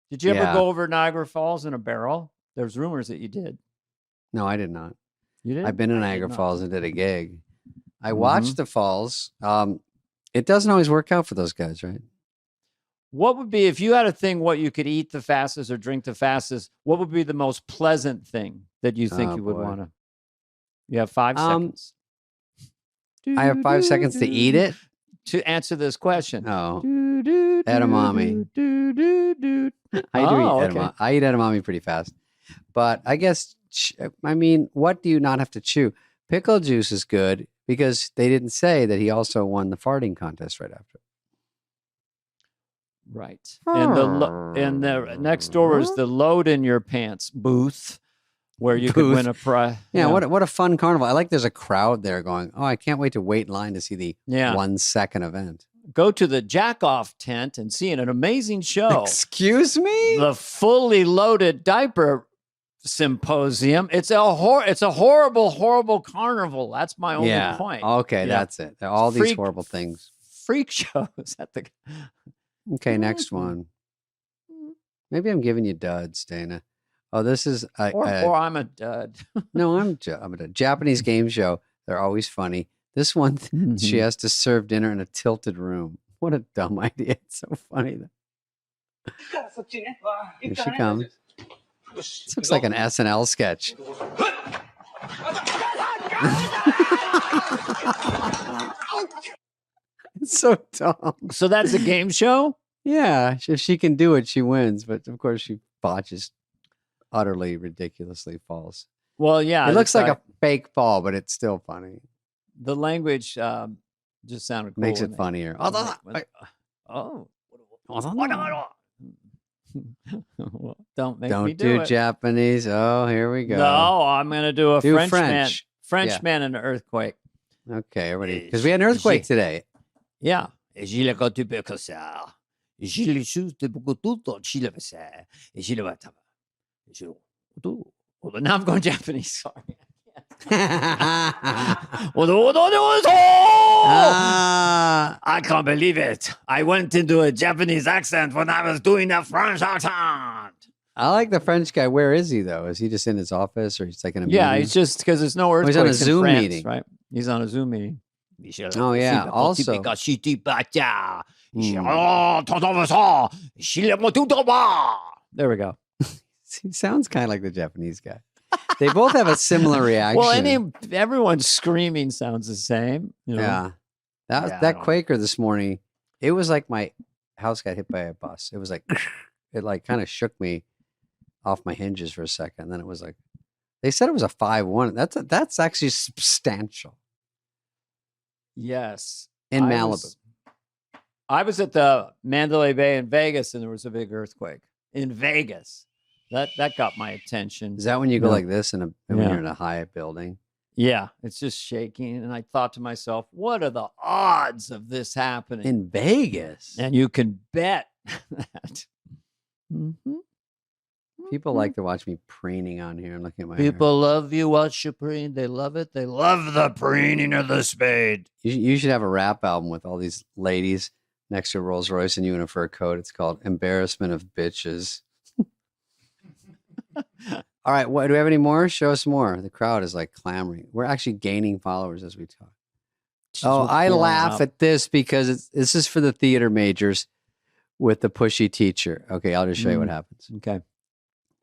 Did you ever Yeah. go over Niagara Falls in a barrel? There's rumors that you did. No, I did not. You did? I've been in I did Niagara not. Falls and did a gig. I Mhm. watched the falls. It doesn't always work out for those guys, right? What would be, if you had a thing, what you could eat the fastest or drink the fastest, what would be the most pleasant thing that you think Oh, you would boy. want to? You have 5 seconds. I have 5 seconds to eat it. To answer this question. Oh, Edamame. edamame. I do eat edamame. I eat edamame pretty fast. But I guess, what do you not have to chew? Pickle juice is good. because they didn't say that he also won the farting contest right after. Right. And the next door was the load in your pants booth where you could win a prize. Yeah, what a fun carnival. I like there's a crowd there going, oh, I can't wait to wait in line to see the 1 second event. Go to the jack-off tent and see an amazing show. Excuse me? The fully loaded diaper symposium. It's a horrible carnival. That's my only point. Okay, that's it. All these horrible things. Freak shows at the... Okay, next one. Maybe I'm giving you duds, Dana. Oh, this is... or I'm a dud. No, I'm a dud. Japanese game show. They're always funny. This one, she has to serve dinner in a tilted room. What a dumb idea. It's so funny. Here she comes. This looks like an SNL sketch. It's so dumb. So that's a game show? Yeah. If she can do it, she wins. But of course, she botches utterly, ridiculously false. Well, yeah. It looks like a fake fall, but it's still funny. The language just sounded cool. Makes it funnier. Don't make me do it. Japanese. Oh, here we go. No, I'm going to do a French. Frenchman and an earthquake. Okay, everybody. Because we had an earthquake today. Yeah. Now I'm going Japanese. Sorry. I can't believe it. I went into a Japanese accent when I was doing a French accent. I like the French guy. Where is he, though? Is he just in his office or he's like in a meeting? He's just because there's no earthquakes he's on a Zoom France, meeting. Right? He's on a Zoom meeting. Oh, yeah. Also. There we go. He sounds kind of like the Japanese guy. They both have a similar reaction. Well, everyone screaming sounds the same. You know? Yeah. That Quaker this morning, it was like my house got hit by a bus. It was like, it like kind of shook me off my hinges for a second. Then it was like, they said it was a 5-1. That's actually substantial. Yes. In Malibu. I was at the Mandalay Bay in Vegas and there was a big earthquake in Vegas. That got my attention. Is that when you go like this when you're in a high building? Yeah, it's just shaking. And I thought to myself, what are the odds of this happening? In Vegas? And you can bet that. Mm-hmm. People like to watch me preening on here and looking at my People love you watch you preen. They love it. They love the preening of the spade. You should have a rap album with all these ladies next to a Rolls Royce and you in a fur coat. It's called Embarrassment of Bitches. All right. Do we have any more? Show us more. The crowd is like clamoring. We're actually gaining followers as we talk. I laugh at this because this is for the theater majors with the pushy teacher. Okay. I'll just show you what happens. Okay.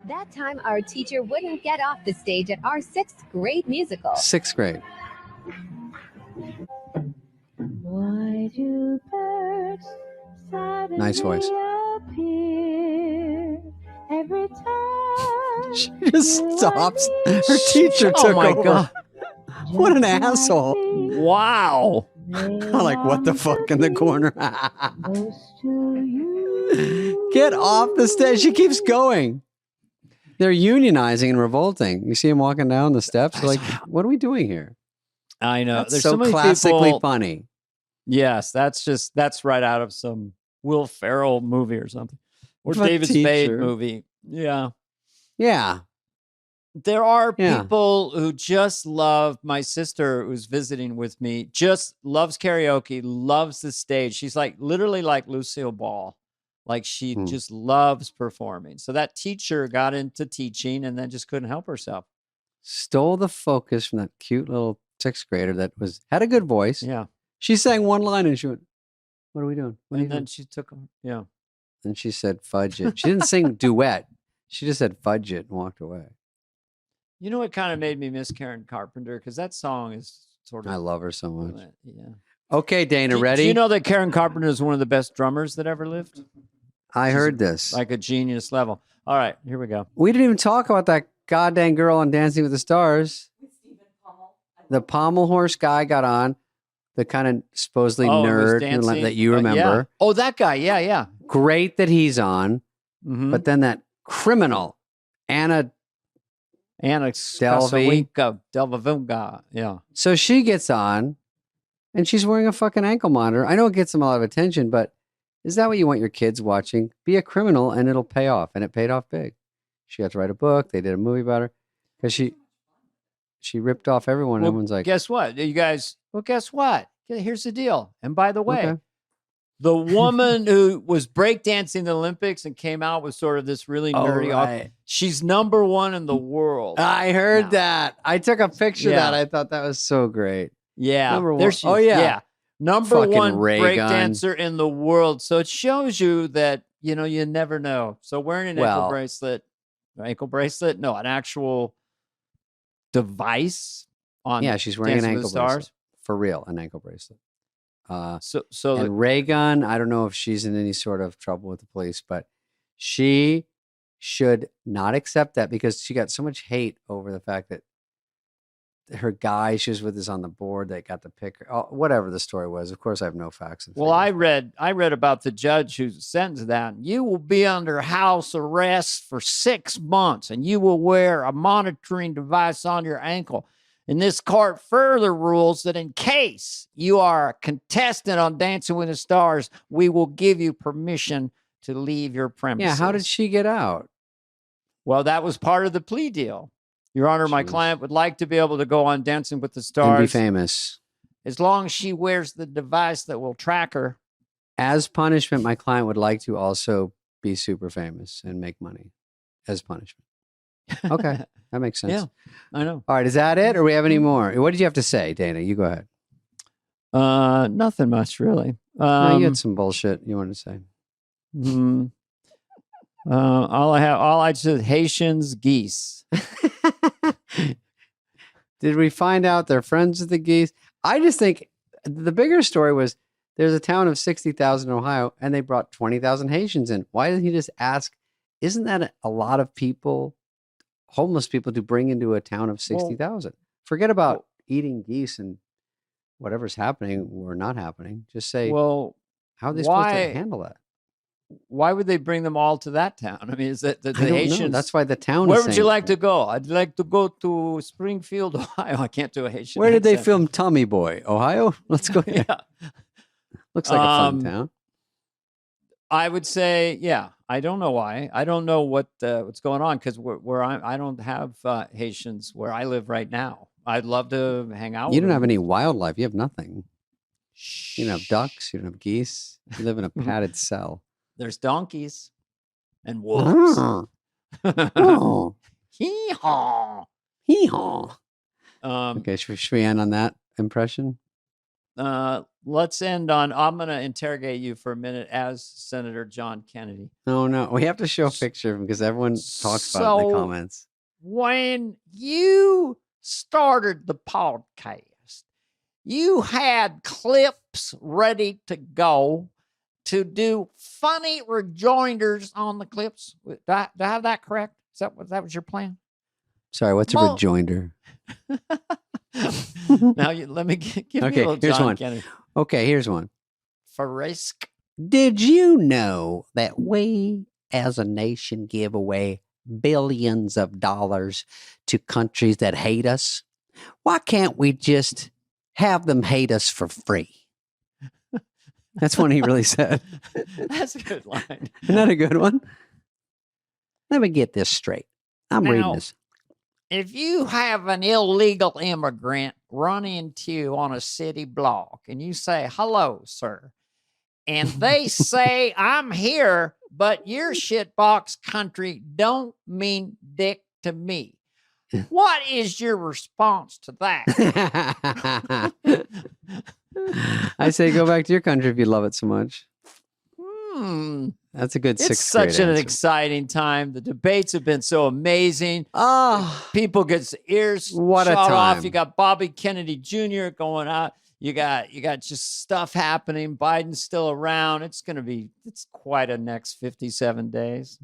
That time our teacher wouldn't get off the stage at our 6th grade musical. 6th grade. Why do birds nice voice. appear every time? She just stops. Her teacher took over. God. What an asshole. Wow. I'm like, what the fuck in the corner? Get off the stage. She keeps going. They're unionizing and revolting. You see him walking down the steps. Like, what are we doing here? I know. That's There's so many classically people, funny. Yes, that's right out of some Will Ferrell movie or something. Or What David Spade teacher? movie. Yeah. Yeah. There are people who just love, my sister who's visiting with me, just loves karaoke, loves the stage. She's like literally like Lucille Ball. Like she just loves performing. So that teacher got into teaching and then just couldn't help herself. Stole the focus from that cute little 6th grader that had a good voice. Yeah. She sang one line and she went, what are we doing? What are you And then doing? she took them. Yeah. And she said, fudge it. She didn't sing duet. She just said, fudge it and walked away. You know what kind of made me miss Karen Carpenter? Because that song is sort of. I love her so much. Yeah. Okay, Dana, ready? Do you know that Karen Carpenter is one of the best drummers that ever lived? I heard this. Like a genius level. All right, here we go. We didn't even talk about that goddamn girl on Dancing with the Stars. With Stephen Pummel. I the pommel horse guy got on, the kind of supposedly Oh, and was nerd dancing. that you remember. Yeah. Oh, that guy. Yeah, yeah. Great that he's on. Mhm. But then that criminal, Anna Delvavunga. Yeah. So she gets on and she's wearing a fucking ankle monitor. I know it gets them a lot of attention, but is that what you want your kids watching? Be a criminal and it'll pay off. And it paid off big. She got to write a book. They did a movie about her because she ripped off everyone. Well, Everyone's like, guess what? You guys, well, guess what? Here's the deal. And by the way, okay. the woman who was breakdancing in the Olympics and came out with sort of this really nerdy, right. she's number one in the world. I heard now. that. I took a picture Yeah. of that. I thought that was so great. Yeah. Number one. There she Oh, is. yeah. Number Fucking one ray breakdancer in the world. So it shows you that, you know, you never know. So wearing an ankle bracelet, no, an actual device on. Yeah, she's wearing an Dancing with ankle the Stars. bracelet. For real, an ankle bracelet. So And Ray Gun, I don't know if she's in any sort of trouble with the police, but she should not accept that because she got so much hate over the fact that her guy she was with is on the board that got the pick. Whatever the story was. Of course, I have no facts. And well, figures. I read about the judge who sentenced that. You will be under house arrest for 6 months, and you will wear a monitoring device on your ankle. And this court further rules that in case you are a contestant on Dancing with the Stars, we will give you permission to leave your premises. Yeah, how did she get out? Well, that was part of the plea deal. Your Honor, my Jeez. client would like to be able to go on Dancing with the And Stars be famous. as long as she wears the device that will track her. As punishment, my client would like to also be super famous and make money as punishment. Okay, that makes sense. Yeah, I know. All right, is that it, or we have any more? What did you have to say, Dana? You go ahead. Nothing much really. No, you had some bullshit you wanted to say. All I said Haitians geese. Did we find out they're friends with the geese? I just think the bigger story was there's a town of 60,000 in Ohio and they brought 20,000 Haitians in. Why didn't he just ask? Isn't that a lot of people, homeless people, to bring into a town of 60,000? Forget about eating geese and whatever's happening or not happening. Just say, Well, how are they supposed to handle that? why would they bring them all to that town? I mean, is that the I don't know. Haitians? That's why the town. Where is would saying you like that. to go? I'd like to go to Springfield, Ohio. I can't do a Haitian. Where did they accent. film Tommy Boy? Ohio? Let's go there. Yeah. Looks like a fun town. I would say, yeah. I don't know why. I don't know what's going on because where I don't have Haitians where I live right now. I'd love to hang out. You with don't have them. any wildlife. You have nothing. You don't have ducks. You don't have geese. You live in a padded cell. There's donkeys and wolves. Oh. Hee-haw. Hee-haw. Um, Okay, should we end on that impression? let's end on. I'm going to interrogate you for a minute as Senator John Kennedy. No. We have to show a picture of him because everyone talks about it in the So- comments. When you started the podcast, you had clips ready to go to do funny rejoinders on the clips. Do I have that correct? Is that was your plan? Sorry, what's a Well- rejoinder? Now let me give me a Okay, little here's John one. Kennedy. Okay, here's one. Frisk. Did you know that we as a nation give away billions of dollars to countries that hate us? Why can't we just have them hate us for free? That's one he really said. That's a good line. Isn't that a good one? Let me get this straight. I'm reading Now- this. If you have an illegal immigrant run into you on a city block and you say, "Hello, sir," and they say, "I'm here, but your shitbox country don't mean dick to me," what is your response to that? I say go back to your country if you love it so much. That's a good It's sixth grade such an answer. exciting time. The debates have been so amazing. Oh, People get ears What a shot off. time. You got Bobby Kennedy Jr. going out. You got just stuff happening. Biden's still around. It's quite a next 57 days.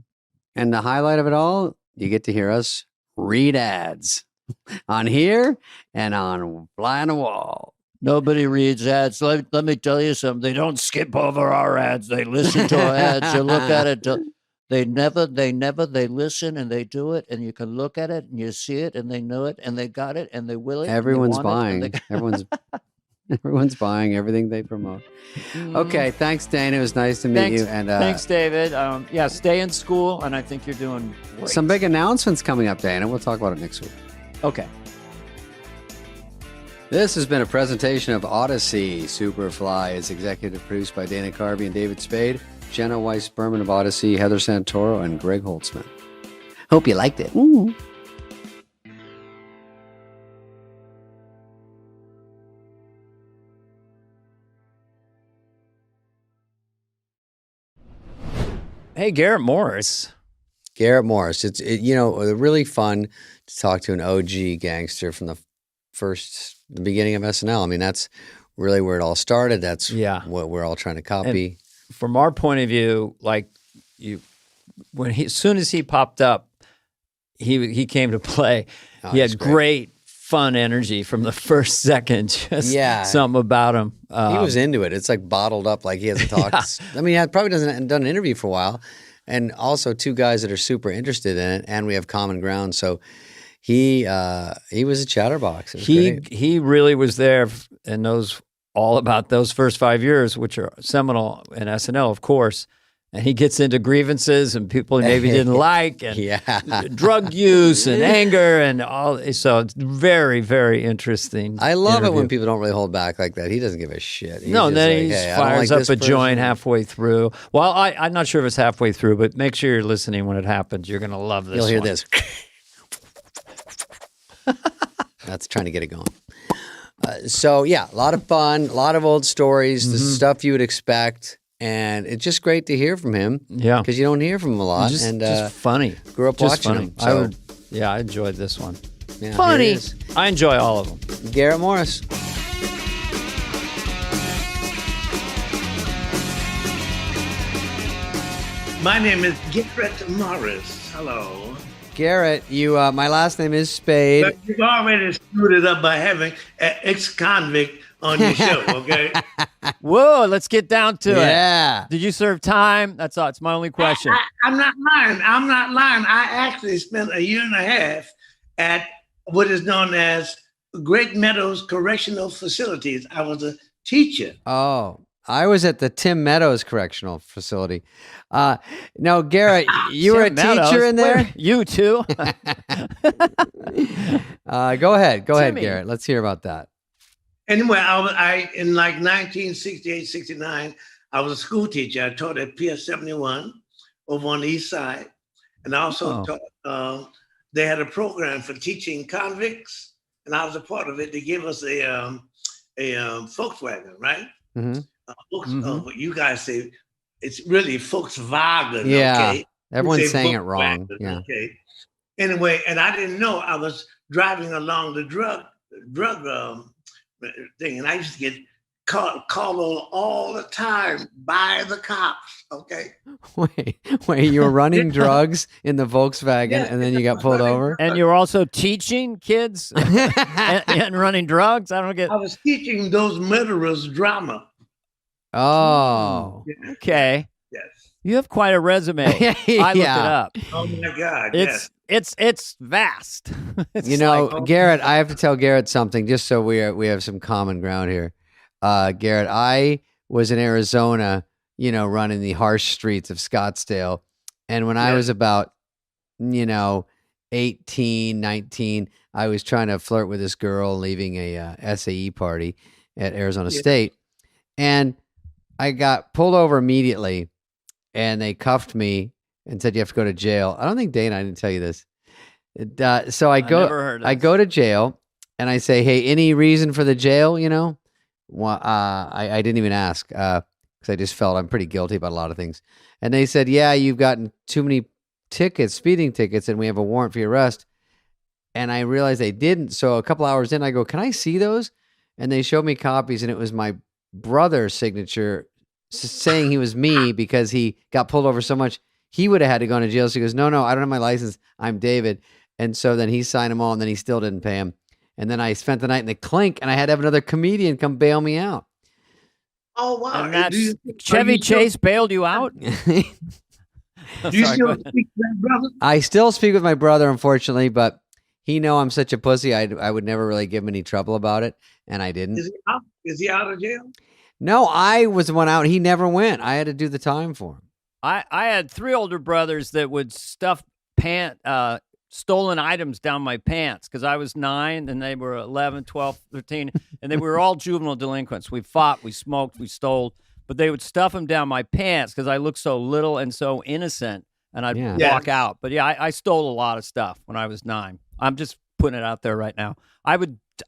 and the highlight of it all, you get to hear us read ads. on here and on Fly on the Wall. Nobody reads ads. Let me tell you something. They don't skip over our ads. They listen to our ads. They look at it. They listen and they do it. And you can look at it and you see it and they know it and they got it and they will it. Everyone's buying. Everyone's buying everything they promote. Okay. Thanks, Dana. It was nice to meet you. And thanks, David. Stay in school. And I think you're doing great. Some big announcements coming up, Dana. We'll talk about it next week. Okay. This has been a presentation of Odyssey. Superfly is executive produced by Dana Carvey and David Spade, Jenna Weiss-Berman of Odyssey, Heather Santoro, and Greg Holtzman. Hope you liked it. Ooh. Hey, Garrett Morris. Garrett Morris. It's really fun to talk to an OG gangster from the beginning of SNL. I mean, that's really where it all started. That's what we're all trying to copy. And from our point of view, like as soon as he popped up, he came to play. He had great fun energy from the first second. Just something about him. He was into it. It's like bottled up, like he hasn't talked. I mean, he probably hasn't done an interview for a while. And also two guys that are super interested in it, and we have common ground. So he was a chatterbox. He really was there and knows all about those first 5 years, which are seminal in SNL, of course. And he gets into grievances and people he maybe didn't like, and drug use and anger and all. So it's very, very interesting. I love it when people don't really hold back like that. He doesn't give a shit. He fires up a joint halfway through. Well, I'm not sure if it's halfway through, but make sure you're listening when it happens. You're going to love this. You'll hear this. That's trying to get it going. A lot of fun, a lot of old stories, the stuff you would expect. And it's just great to hear from him. Yeah. Because you don't hear from him a lot. Just funny. Grew up watching him. So. I enjoyed this one. Yeah, funny. I enjoy all of them. Garrett Morris. My name is Garrett Morris. Hello. Garrett, my last name is Spade. But you've already screwed it up by having an ex-convict on your show, okay? Whoa, let's get down to it. Yeah. Did you serve time? That's all. It's my only question. I'm not lying. I actually spent a year and a half at what is known as Great Meadows Correctional Facilities. I was a teacher. Oh, I was at the Tim Meadows Correctional Facility. No, Garrett, you were a teacher in there? You too? Go ahead, Garrett. Let's hear about that. Anyway, I in like 1968, 69, I was a school teacher. I taught at PS 71 over on the east side. And I also taught, they had a program for teaching convicts, and I was a part of it. They gave us a Volkswagen, right? Mm-hmm. What you guys say, it's really Volkswagen, okay? Everyone's saying it wrong. Yeah. Okay. Anyway, and I didn't know I was driving along the drug thing, and I used to get called on all the time by the cops. Okay. Wait, you were running drugs in the Volkswagen, and then you got pulled over, and you were also teaching kids and running drugs. I was teaching those murderers drama. Oh, okay. Yes. You have quite a resume. I looked it up. Oh my God. It's vast. Garrett, I have to tell Garrett something just so we have some common ground here. Garrett, I was in Arizona, running the harsh streets of Scottsdale. And when I was about, 18, 19, I was trying to flirt with this girl leaving a SAE party at Arizona State. And I got pulled over immediately, and they cuffed me and said, you have to go to jail. I don't think Dana, I didn't tell you this. So I go to jail, and I say, hey, any reason for the jail, Well, I didn't even ask because I just felt I'm pretty guilty about a lot of things. And they said, yeah, you've gotten too many speeding tickets, and we have a warrant for your arrest. And I realized they didn't. So a couple hours in, I go, can I see those? And they showed me copies, and it was my brother's signature saying he was me because he got pulled over so much. He would have had to go to jail. So he goes, no, I don't have my license. I'm David. And so then he signed them all, and then he still didn't pay him. And then I spent the night in the clink, and I had to have another comedian come bail me out. Oh, wow. And that's Chevy Chase bailed you out? Do you still speak to that brother? I still speak with my brother, unfortunately, but he know I'm such a pussy. I would never really give him any trouble about it, and I didn't. Is he out of jail? No, I was the one out. He never went. I had to do the time for him. I had 3 older brothers that would stuff stolen items down my pants because I was 9 and they were 11, 12, 13, and they were all juvenile delinquents. We fought, we smoked, we stole, but they would stuff them down my pants because I looked so little and so innocent, and I'd walk out. But yeah, I stole a lot of stuff when I was 9. I'm just putting it out there right now.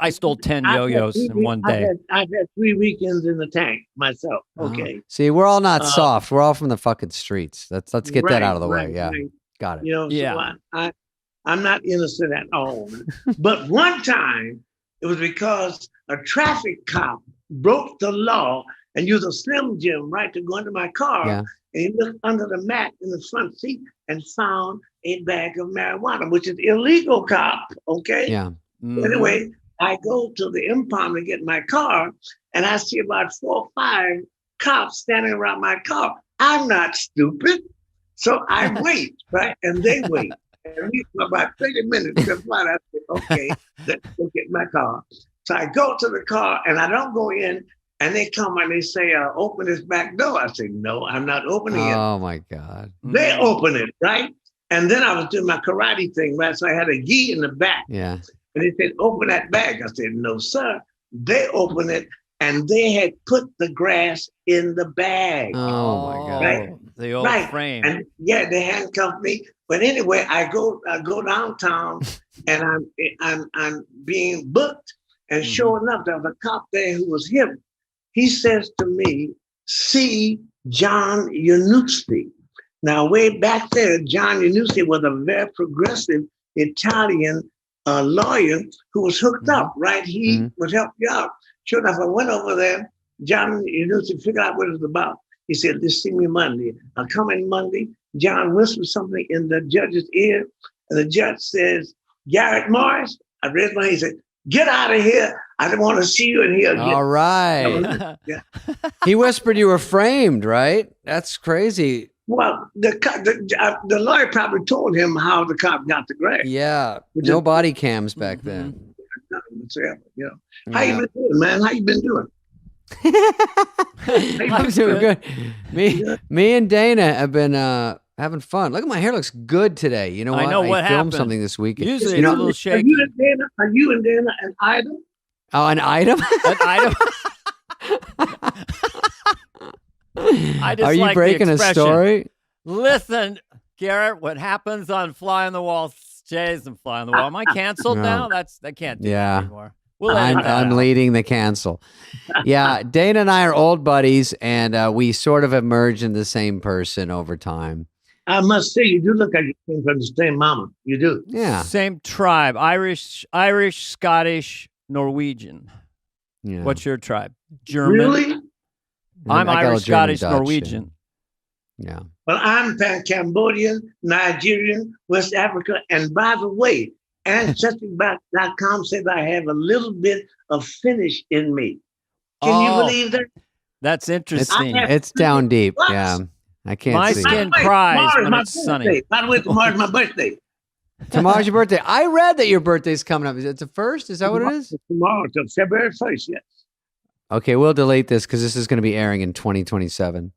I stole 10 yo-yos in one day. I've had 3 weekends in the tank myself. Okay. See, we're all not soft. We're all from the fucking streets. Let's get that out of the way. Yeah. Right. Got it. You know, so I'm not innocent at all. But one time, it was because a traffic cop broke the law and used a Slim Jim right to go into my car. Yeah. And he looked under the mat in the front seat and found a bag of marijuana, which is illegal, cop. Okay. Yeah. Anyway, I go to the impound to get my car, and I see about 4 or 5 cops standing around my car. I'm not stupid. So I wait, right? And they wait. And we for about 30 minutes. I said, okay, let's go get my car. So I go to the car, and I don't go in, and they come and they say, open this back door. I say, no, I'm not opening it. Oh, my God. They open it, right? And then I was doing my karate thing, right? So I had a gi in the back. Yeah. And they said, open that bag. I said, no, sir. They opened it, and they had put the grass in the bag. Oh, my God. Right? The old frame. And yeah, they handcuffed me. But anyway, I go downtown, and I'm being booked. And sure enough, there was a cop there who was him. He says to me, see John Yanusti. Now, way back there, John Yanusti was a very progressive Italian lawyer who was hooked up, right? He would help you out. Sure enough, I went over there. John Yanusti figured out what it was about. He said, just see me Monday. I come in Monday. John whispered something in the judge's ear, and the judge says, Garrett Morris. I raised my hand. He said, get out of here. I don't want to see you in here again. All right. Yeah. He whispered you were framed, right? That's crazy. Well, the lawyer probably told him how the cop got the grass. Yeah. No body cams back then. You know. How you been doing, man? How you been doing? I'm doing good. Me and Dana have been having fun. Look at my hair, looks good today. You know what? I know what filmed happened. something this weekend. Usually you know, it's a little shaky. Are you and Dana an item? Oh, an item? An item? I just Are you like breaking the a expression. story? Listen, Garrett, what happens on Fly on the Wall stays on Fly on the Wall. Am I canceled now? I can't do that anymore. I'm leading the cancel. Yeah, Dana and I are old buddies, and we sort of emerged in the same person over time. I must say, you do look like you came from the same mama. You do. Yeah. Same tribe. Irish, Scottish, Norwegian. Yeah. What's your tribe? German. Really? I'm I got Irish, a German, Scottish, Dutch, Norwegian. Yeah. Well, I'm Cambodian, Nigerian, West Africa, and by the way, Ancestry.com says I have a little bit of Finnish in me. Can you believe that? That's interesting. It's down deep. Yeah. I can't My see. skin cries when it's sunny. By the way, tomorrow's my birthday. Tomorrow's your birthday. I read that your birthday's coming up. Is it the 1st? Is that what it is? Tomorrow, till February 1st, yes. Okay, we'll delete this because this is going to be airing in 2027.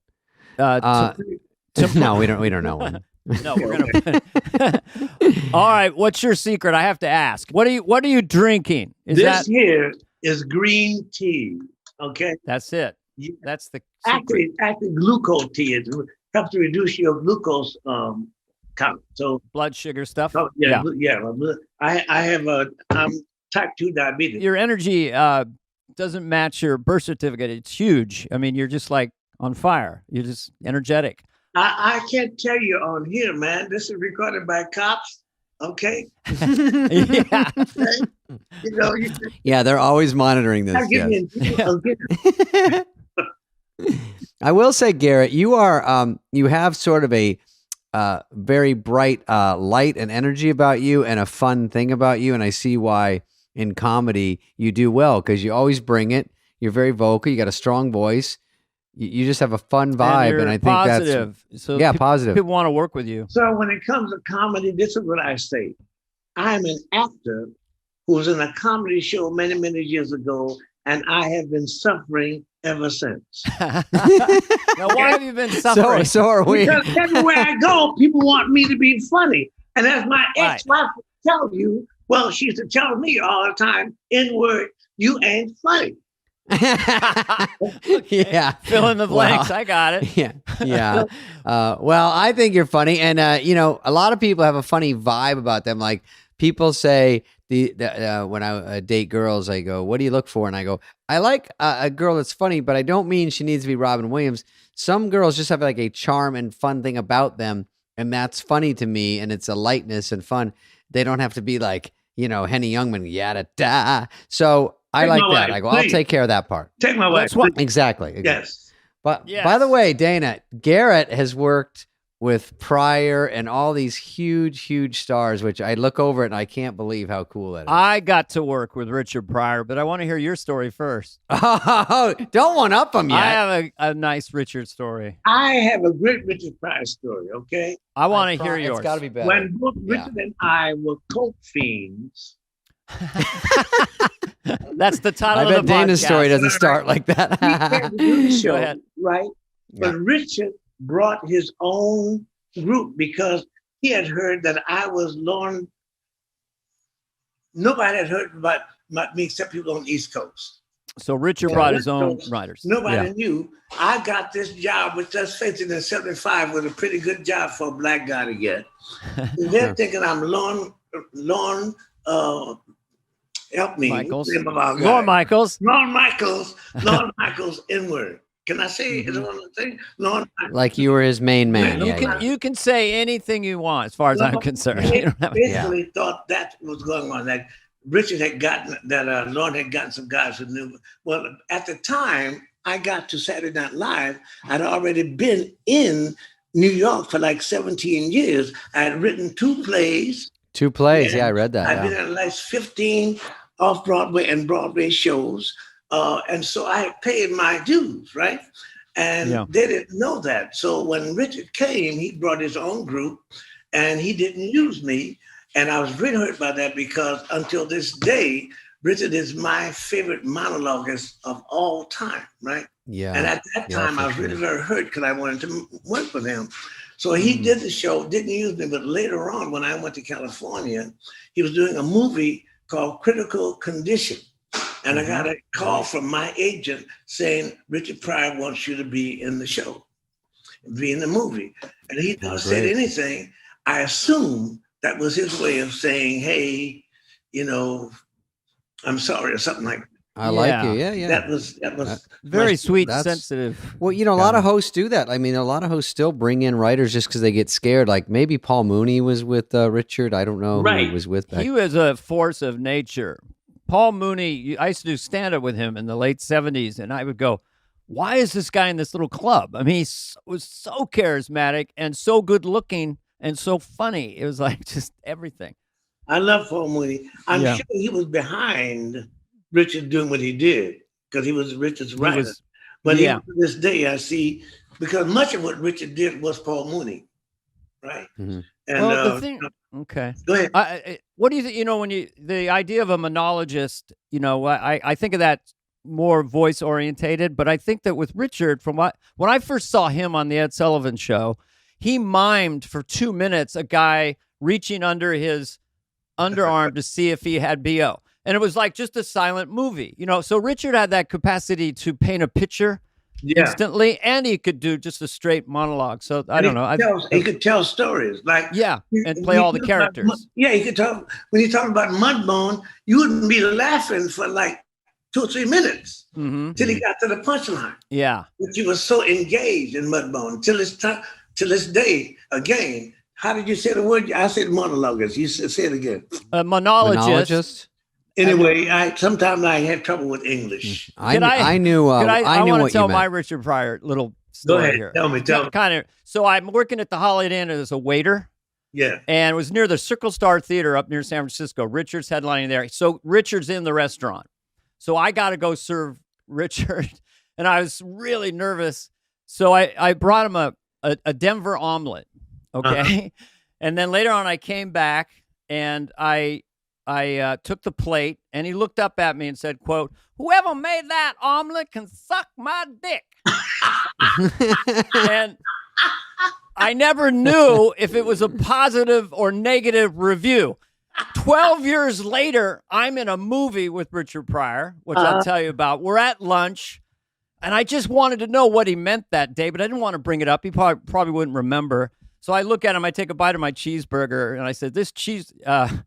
No, we don't know when. No, we're gonna. All right, what's your secret? I have to ask. What are you drinking? This here is green tea. Okay, that's it. Yeah. That's the actually glucose tea. It helps to reduce your glucose count. So blood sugar stuff. Oh, yeah. I have I'm type 2 diabetes. Your energy doesn't match your birth certificate. It's huge. I mean, you're just like on fire. You're just energetic. I can't tell you on here, man. This is recorded by cops. Okay. Yeah. Okay? You know, yeah, they're always monitoring this. I will say, Garrett, you are you have sort of a very bright light and energy about you, and a fun thing about you. And I see why in comedy you do well, because you always bring it. You're very vocal. You got a strong voice. You just have a fun vibe, and I think positive. So positive. People want to work with you. So when it comes to comedy, this is what I say. I'm an actor who was in a comedy show many, many years ago, and I have been suffering ever since. Now, why have you been suffering? So are we. Because everywhere I go, people want me to be funny. And as my ex-wife would tell you, well, she used to tell me all the time, N-word, you ain't funny. Yeah. Fill in the blanks. I got it. Yeah. Well, I think you're funny. And, a lot of people have a funny vibe about them. Like people say when I date girls, I go, what do you look for? And I go, I like a girl that's funny, but I don't mean she needs to be Robin Williams. Some girls just have like a charm and fun thing about them. And that's funny to me. And it's a lightness and fun. They don't have to be like, Henny Youngman, yada da. So I like that. I go, I'll take care of that part. Take my wife. Exactly. Yes. But by the way, Dana, Garrett has worked with Pryor and all these huge, huge stars, which I look over it and I can't believe how cool that is. I got to work with Richard Pryor, but I want to hear your story first. Oh, don't one up him yet. I have a nice Richard story. I have a great Richard Pryor story, okay? I want to hear yours. It's got to be better. When both Richard and I were coke fiends. That's the title of the podcast. I bet Dana's story doesn't start like that. Go ahead. Right? But Richard brought his own group because he had heard that I was Lauren. Nobody had heard about me except people on the East Coast. So Richard brought his own writers. Nobody knew. I got this job, which let's face it, in 75 was a pretty good job for a black guy to get. And they're thinking I'm Lauren, help me. Michaels. Lauren Michaels. Lauren Michaels, N-word. Can I say it on the thing? Lauren Michaels. Like you were his main man. You can say anything you want, as far as I'm concerned. Basically thought that was going on. That Richard had gotten, that Lauren had gotten some guys who knew. Well, at the time I got to Saturday Night Live, I'd already been in New York for like 17 years. I had written 2 plays. 2 plays, I read that. I've been in at least 15 off-Broadway and Broadway shows. And so I paid my dues, right? And they didn't know that. So when Richard came, he brought his own group and he didn't use me. And I was really hurt by that because until this day, Richard is my favorite monologuist of all time, right? Yeah. And at that time, I was really very hurt because I wanted to work with him. So he did the show, didn't use me, but later on, when I went to California, he was doing a movie called Critical Condition. And I got a call from my agent saying, Richard Pryor wants you to be in the show, be in the movie. And he never said anything. I assume that was his way of saying, hey, I'm sorry, or something like that. I like you. Yeah. That was very sweet, sensitive. Well, a lot of hosts do that. I mean, a lot of hosts still bring in writers just because they get scared. Like maybe Paul Mooney was with Richard. I don't know who he was with. He was a force of nature. Paul Mooney, I used to do stand-up with him in the late 70s, and I would go, why is this guy in this little club? I mean, he was so charismatic and so good-looking and so funny. It was like just everything. I love Paul Mooney. I'm sure he was behind Richard doing what he did because he was Richard's writer. But even to this day, I see, because much of what Richard did was Paul Mooney, right? Mm-hmm. And, well, the thing, okay. Go ahead. What do you think? When the idea of a monologist, I think of that more voice orientated, but I think that with Richard, when I first saw him on the Ed Sullivan Show, he mimed for 2 minutes a guy reaching under his underarm to see if he had BO. And it was like just a silent movie, So Richard had that capacity to paint a picture instantly, and he could do just a straight monologue. So I don't know. He could tell stories and play all the characters. He could talk. When you talk about Mudbone, you wouldn't be laughing for like 2 or 3 minutes till he got to the punchline. Yeah, but you were so engaged in Mudbone till this day. Again, how did you say the word? I said monologuist. You say it again. A monologist. Anyway, sometimes I had trouble with English. I knew I want what to tell you meant. my Richard Pryor little story ahead. here. Tell me. Kind of. So I'm working at the Holiday Inn as a waiter. Yeah. And it was near the Circle Star Theater up near San Francisco. Richard's headlining there. So Richard's in the restaurant. So I got to go serve Richard. And I was really nervous. So I brought him a Denver omelet. Okay. And then later on, I came back and I took the plate, and he looked up at me and said, quote, "Whoever made that omelet can suck my dick." And I never knew if it was a positive or negative review. 12 years later, I'm in a movie with Richard Pryor, which I'll tell you about. We're at lunch, and I just wanted to know what he meant that day, but I didn't want to bring it up. He probably wouldn't remember. So I look at him, I take a bite of my cheeseburger, and I said, this cheeseburger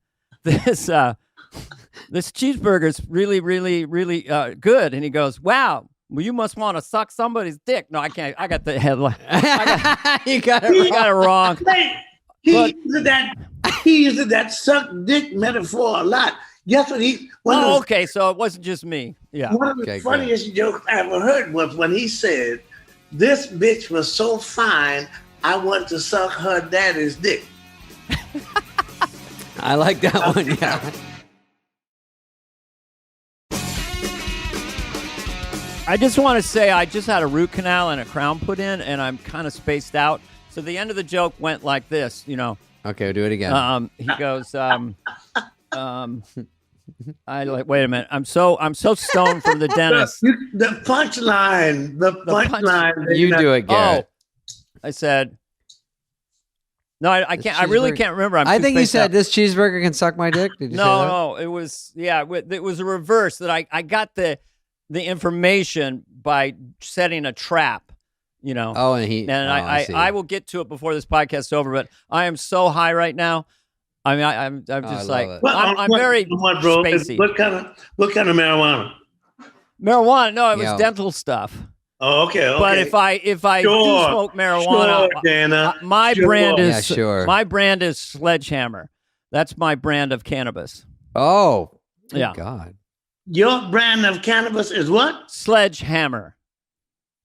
is really, really, really good. And he goes, "Wow, well, you must want to suck somebody's dick." No, I can't. I got the headline. You got it. I got it wrong. He used that suck dick metaphor a lot. Guess what Okay, so it wasn't just me. Yeah. One of the funniest jokes I ever heard was when he said, "This bitch was so fine, I want to suck her daddy's dick." I like that one. Yeah. I just want to say I just had a root canal and a crown put in, and I'm kind of spaced out. So the end of the joke went like this, you know. Okay, we'll do it again. He goes, wait a minute. I'm so stoned from the dentist. The punchline. You do it, Garrett. I said, no, I can't. I really can't remember. I think you said this cheeseburger can suck my dick. Did you say that? No, it was, it was a reverse that I got the information by setting a trap, you know. Oh, and I will get to it before this podcast is over, but I am so high right now. I mean, I'm just I'm very spacey. What kind of marijuana? Marijuana? No, it was dental stuff. Oh, okay. But if I do smoke marijuana, Dana, my brand is Sledgehammer. That's my brand of cannabis. Oh, yeah. God. Your brand of cannabis is what? Sledgehammer.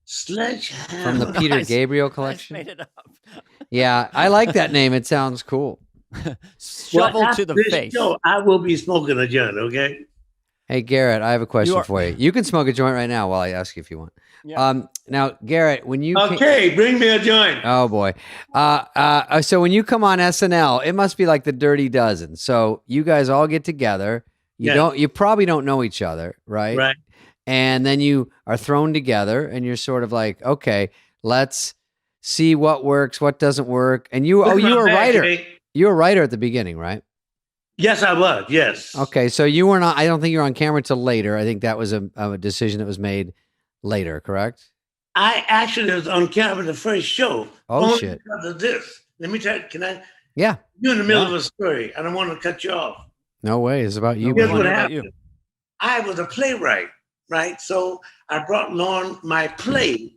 Sledgehammer. From the Peter Gabriel collection? I made it up. Yeah, I like that name. It sounds cool. Shovel to the face. I will be smoking a joint, okay? Hey, Garrett, I have a question for you. You can smoke a joint right now while I ask you if you want. Yeah. Now, Garrett, when you bring me a joint. Oh boy. So when you come on SNL, it must be like the Dirty Dozen. So you guys all get together. You probably don't know each other, right? Right. And then you are thrown together, and you're sort of like, okay, let's see what works, what doesn't work. And you were a writer. Hey? You were a writer at the beginning, right? Yes, I was. Yes. Okay, so you were not. I don't think you were on camera till later. I think that was a decision that was made later, correct? I actually was on camera the first show. Oh, shit. Because of this. Let me tell you, can I? Yeah. You're in the middle of a story. I don't want to cut you off. No way. It's about you. Here's what happened. I was a playwright, right? So I brought along my play.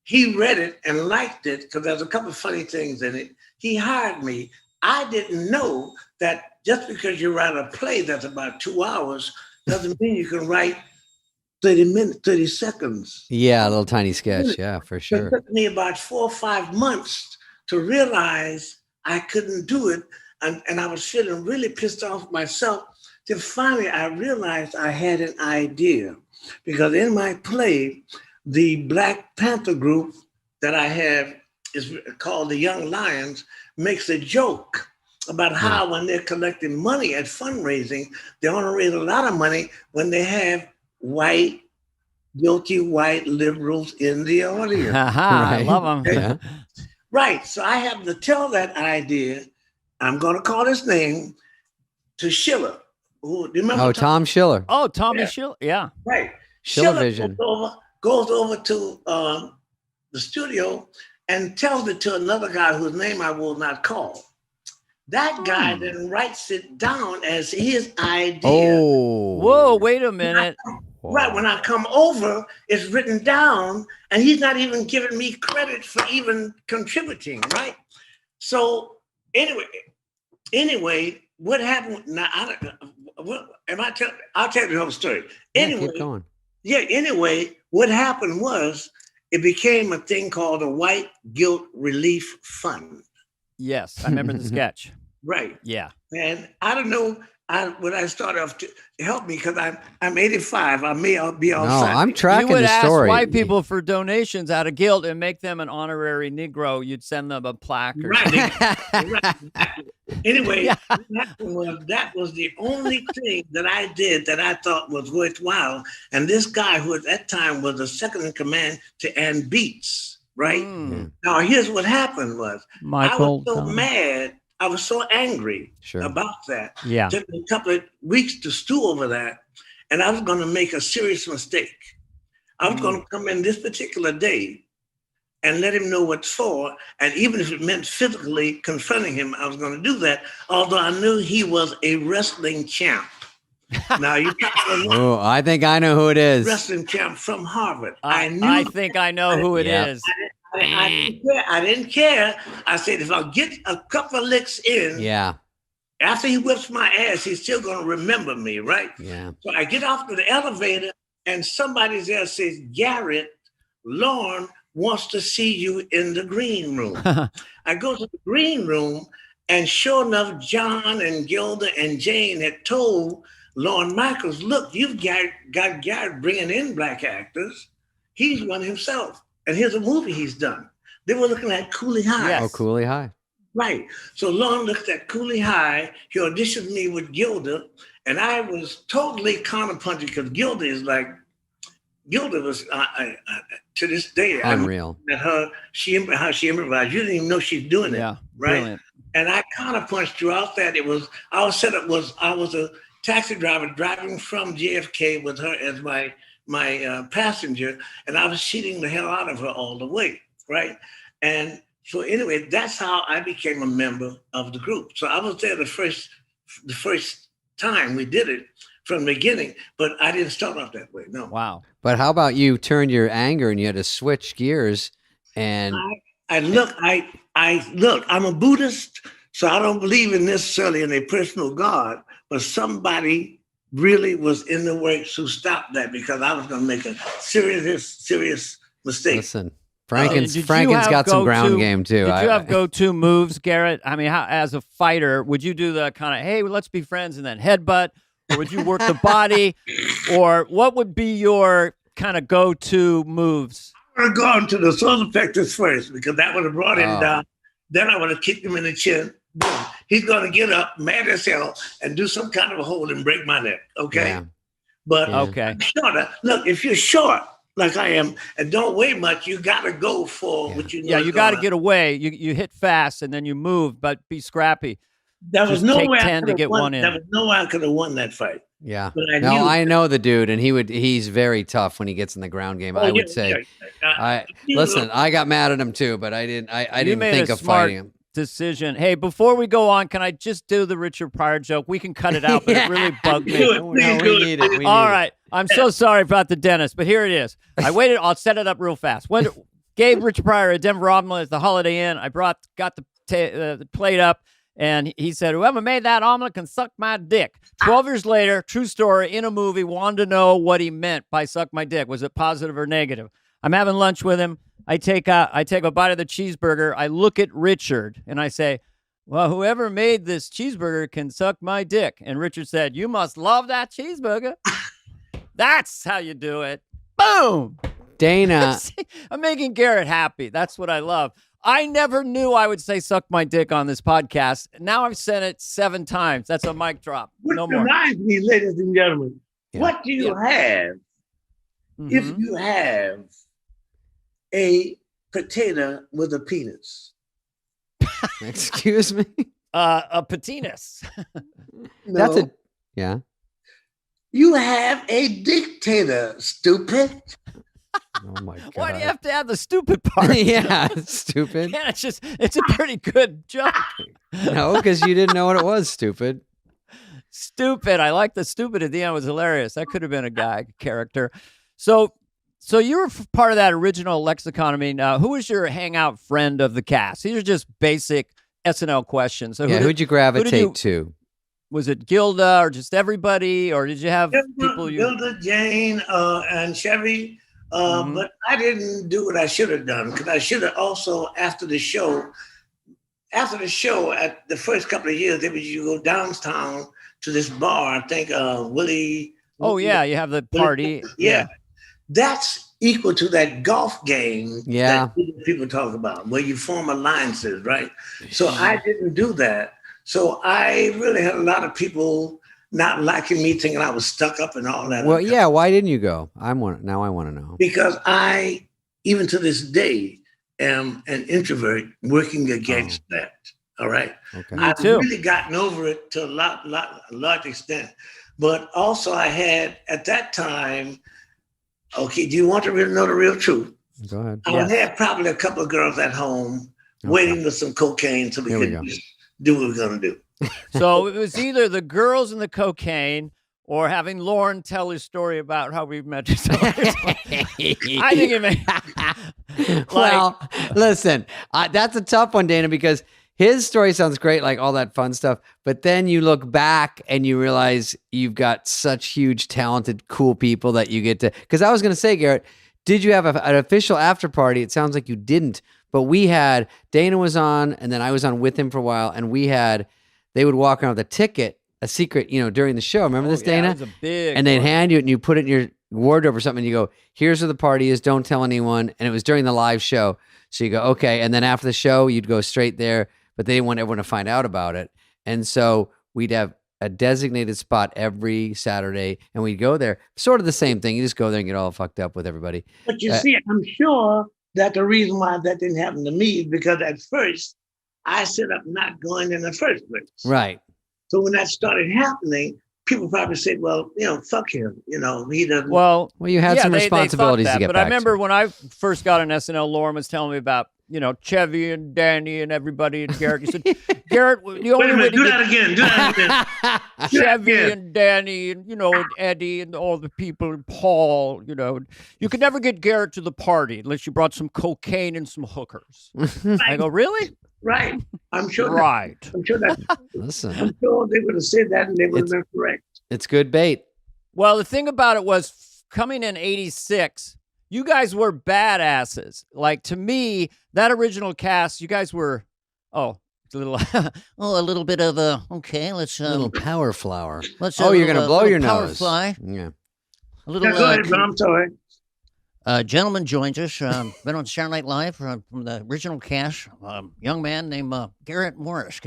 He read it and liked it because there's a couple of funny things in it. He hired me. I didn't know that just because you write a play that's about 2 hours doesn't mean you can write 30 minutes, 30 seconds. Yeah, a little tiny sketch. Yeah, for sure. It took me about 4 or 5 months to realize I couldn't do it. And I was feeling really pissed off myself. Till finally I realized I had an idea. Because in my play, the Black Panther group that I have is called the Young Lions, makes a joke about how when they're collecting money at fundraising, they only raise a lot of money when they have guilty white liberals in the audience. I love them. Yeah. Right. So I have to tell that idea. I'm going to call his name to Schiller. Who, do you remember Tom Schiller. Oh, Tommy Schiller. Yeah. Right. Schiller-vision. Goes over to the studio and tells it to another guy whose name I will not call. That guy then writes it down as his idea. Oh. Whoa, wait a minute. Right, when I come over, it's written down, and he's not even giving me credit for even contributing, right? So anyway, what happened? Now, I'll tell you the whole story. Anyway, keep going. Yeah, anyway, what happened was it became a thing called a White Guilt Relief Fund. Yes, I remember the sketch. Right. Yeah. And I don't know when I started off to help me because I'm 85. I may be No, outside. I'm tracking You would the ask story. white people for donations out of guilt and make them an honorary Negro. You'd send them a plaque or something. Right. Anyway, Yeah. that was the only thing that I did that I thought was worthwhile. And this guy, who at that time was the second in command to Ann Beats, right? Now, here's what happened was I was so mad. I was so angry about that. Yeah. It took me a couple of weeks to stew over that. And I was going to make a serious mistake. I was going to come in this particular day and let him know what for. And even if it meant physically confronting him, I was going to do that. Although I knew he was a wrestling champ. Now, you probably know. Oh, I think I know who it is. Wrestling champ from Harvard. I think I know who it is. I didn't care. I said, if I get a couple of licks in, after he whips my ass, he's still going to remember me, right? Yeah. So I get off to the elevator, and somebody there says, Garrett, Lauren wants to see you in the green room. I go to the green room, and sure enough, John and Gilda and Jane had told Lauren Michaels, look, you've got Garrett bringing in black actors. He's one himself. And here's a movie he's done. They were looking at Cooley High. Yes. Oh, Cooley High. Right. So Lauren looked at Cooley High. He auditioned me with Gilda. And I was totally counterpunching because Gilda was, to this day, unreal. How she improvised. You didn't even know she's doing it. Yeah. Right. Brilliant. And I counterpunched throughout that. I was a taxi driver driving from JFK with her as my passenger, and I was cheating the hell out of her all the way, right? And so anyway, that's how I became a member of the group. So I was there the first time we did it from the beginning, but I didn't start off that way. No. Wow. But how about you turned your anger and you had to switch gears and look, I'm a Buddhist, so I don't believe in necessarily in a personal God, but somebody really was in the works to stop that because I was going to make a serious mistake. Listen, Franken's got some ground game too. Did you have go-to moves, Garrett? I mean, as a fighter, would you do the kind of, hey, let's be friends and then headbutt? Or would you work the body? Or what would be your kind of go-to moves? I would have gone to the soul effectors first because that would have brought him down. Then I would have kicked him in the chin. Boom. He's going to get up, mad as hell, and do some kind of a hold and break my neck. Okay. Yeah. But okay. Shorter. Look, if you're short like I am and don't weigh much, you got to go for what you know. Yeah, you got to get away. You hit fast and then you move, but be scrappy. There was no way I could have won. in. There was no way I could have won that fight. Yeah. But I know the dude, and he's very tough when he gets in the ground game. I would say. Listen, I got mad at him too, but I didn't think of fighting him. Decision. Hey, before we go on, can I just do the Richard Pryor joke? We can cut it out, but it really bugged me. We need it. All right. I'm so sorry about the dentist, but here it is. I waited. I'll set it up real fast. When gave Richard Pryor a Denver omelet at the Holiday Inn, I got the plate up, and he said, "Whoever made that omelet can suck my dick." 12 years later, true story, in a movie, wanted to know what he meant by "suck my dick." Was it positive or negative? I'm having lunch with him. I take a bite of the cheeseburger. I look at Richard and I say, "Well, whoever made this cheeseburger can suck my dick." And Richard said, "You must love that cheeseburger." That's how you do it. Boom. Dana. I'm making Garrett happy. That's what I love. I never knew I would say "suck my dick" on this podcast. Now I've said it 7 times. That's a mic drop. No more. Reminds me, ladies and gentlemen, what do you have if you have a potato with a penis? Excuse me? A patinas. No. Yeah. You have a dictator, stupid. Oh my God. Why do you have to add the stupid part? Yeah, stupid. Yeah, it's a pretty good joke. No, because you didn't know what it was, stupid. Stupid. I like the stupid at the end. It was hilarious. That could have been a guy character. So you were part of that original lexicon. I mean, who was your hangout friend of the cast? These are just basic SNL questions. So who'd you gravitate to? Was it Gilda or just everybody, or did you have people? Gilda, Jane, and Chevy. But I didn't do what I should have done because I should have also after the show, at the first couple of years, you go downtown to this bar. I think Willie. Oh yeah, you have the party. Yeah. That's equal to that golf game Yeah. that people talk about, where you form alliances, right? So I didn't do that. So I really had a lot of people not liking me, thinking I was stuck up and all that. Well, yeah. Why didn't you go? Now I want to know. Because I, even to this day, am an introvert working against that. All right. Okay. I've too. really gotten over it to a large extent. But also I had at that time, okay, do you want to really know the real truth? Go ahead. I had probably a couple of girls at home waiting for some cocaine so we could just do what we were going to do. So it was either the girls and the cocaine or having Lauren tell his story about how we met. I think it may. Well, listen, that's a tough one, Dana, because his story sounds great, like all that fun stuff. But then you look back and you realize you've got such huge, talented, cool people that you get to. Because I was going to say, Garrett, did you have an official after party? It sounds like you didn't. But we had, Dana was on, and then I was on with him for a while. And they would walk around with a ticket, a secret, during the show. Remember this, Dana? That was a big and they'd one. hand you it and you put it in your wardrobe or something. And you go, here's where the party is. Don't tell anyone. And it was during the live show. So you go, okay. And then after the show, you'd go straight there. But they didn't want everyone to find out about it. And so we'd have a designated spot every Saturday and we'd go there. Sort of the same thing. You just go there and get all fucked up with everybody. But you see, I'm sure that the reason why that didn't happen to me is because at first I set up not going in the first place. Right. So when that started happening, people probably said, well, fuck him. He doesn't. Well, you had some they responsibilities thought that, to get but back I remember to. when I first got on SNL, Lauren was telling me about, Chevy and Danny and everybody and Garrett. You said, Garrett, the only way to do get that again. Do that again. Chevy and Danny and, and Eddie and all the people and Paul, you could never get Garrett to the party unless you brought some cocaine and some hookers. I go, really? Right. I'm sure. Right. I'm sure that. Listen, I'm sure they would have said that and they would have been correct. it's good bait. Well, the thing about it was coming in 86, you guys were badasses. Like, to me, that original cast, you guys were, a little bit of a, okay, let's... A little power flower. Let's you're going to blow your power nose. Fly. Yeah. A little... Go ahead, I'm sorry. Gentleman joins us. Been on Saturday Night Live from the original cast. Young man named Garrett Morris.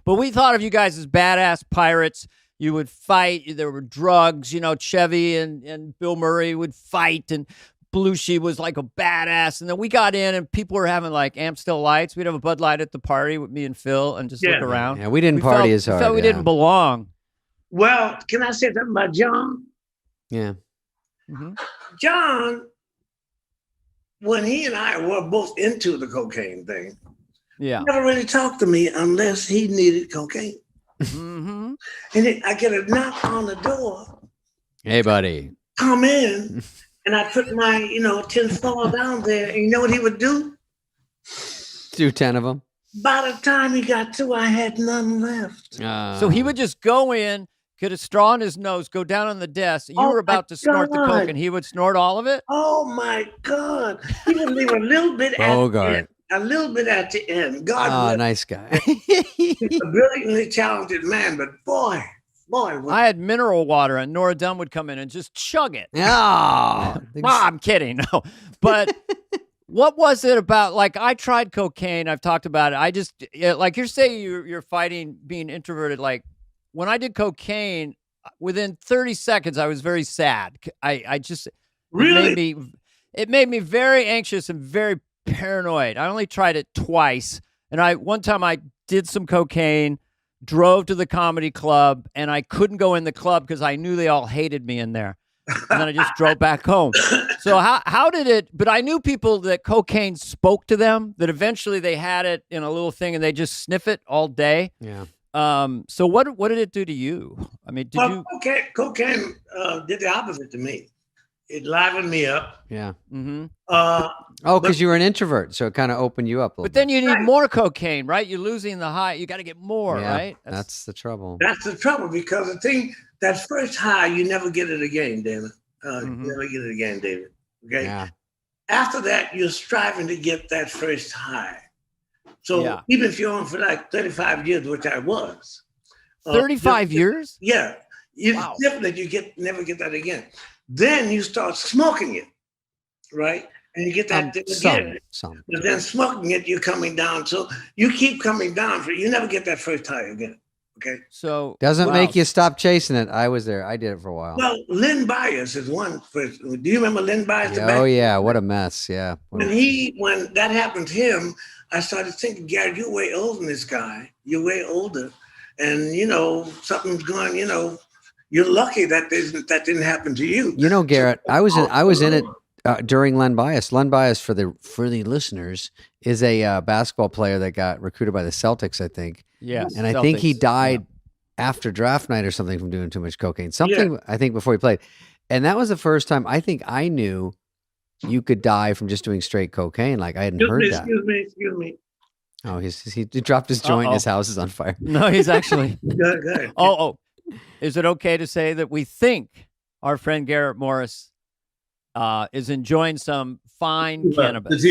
But we thought of you guys as badass pirates. You would fight. There were drugs. Chevy and Bill Murray would fight, and Belushi was like a badass. And then we got in, and people were having like Amstel Lights. We'd have a Bud Light at the party with me and Phil, and just look around. Yeah, we didn't party as hard. We felt we didn't belong. Well, can I say something about John? Yeah. Mm-hmm. John, when he and I were both into the cocaine thing, Yeah. he never really talked to me unless he needed cocaine. Mm-hmm. And then I get a knock on the door. Hey, buddy. Come in. And I put my, tinfoil down there. And you know what he would do? Do 10 of them. By the time he got to, I had none left. So he would just go in, get a straw in his nose, go down on the desk. You were about to snort the coke, and he would snort all of it? Oh, my God. He would leave a little bit at the end. A little bit at the end. God bless. Nice guy. He's a brilliantly talented man, but boy. I had mineral water, and Nora Dunn would come in and just chug it. Oh, I'm kidding. No, but what was it about? Like, I tried cocaine. I've talked about it. I just, like you're saying, you're fighting being introverted. Like, when I did cocaine, within 30 seconds, I was very sad. I just really, it made me very anxious and very paranoid. I only tried it twice, and one time I did some cocaine, drove to the comedy club, and I couldn't go in the club because I knew they all hated me in there. And then I just drove back home. So how did it? But I knew people that cocaine spoke to them. That eventually they had it in a little thing and they just sniff it all day. Yeah. So what did it do to you? I mean, cocaine did the opposite to me. It livened me up. Yeah. Mm-hmm. Because you were an introvert, so it kind of opened you up a little But then bit. you need more cocaine, right? You're losing the high. You got to get more, right? That's the trouble. That's the trouble, because that first high, you never get it again, David. You never get it again, David. Okay. Yeah. After that, you're striving to get that first high. So even if you're on for like 35 years, which I was. 35 years? Yeah. It's different. You never get that again. Then you start smoking it, right? And you get that thing again. But then smoking it, you're coming down. So you keep coming down. You never get that first high again. Okay. So doesn't make you stop chasing it. I was there. I did it for a while. Well, Lynn Byers is one. Do you remember Lynn Byers? Oh yeah, what a mess. Yeah. When that happened to him, I started thinking, Gary, you're way older than this guy. You're way older, and you know something's going. You know, you're lucky that didn't happen to you. You know, Garrett, I was in it during Len Bias. Len Bias, for the listeners, is a basketball player that got recruited by the Celtics, I think. Yeah, and I think he died after draft night or something from doing too much cocaine. Something I think before he played, and that was the first time I think I knew you could die from just doing straight cocaine. Like I hadn't heard that. Excuse me. Oh, he dropped his joint. And his house is on fire. No, he's actually. Good. Oh, is it okay to say that we think our friend Garrett Morris is enjoying some fine cannabis?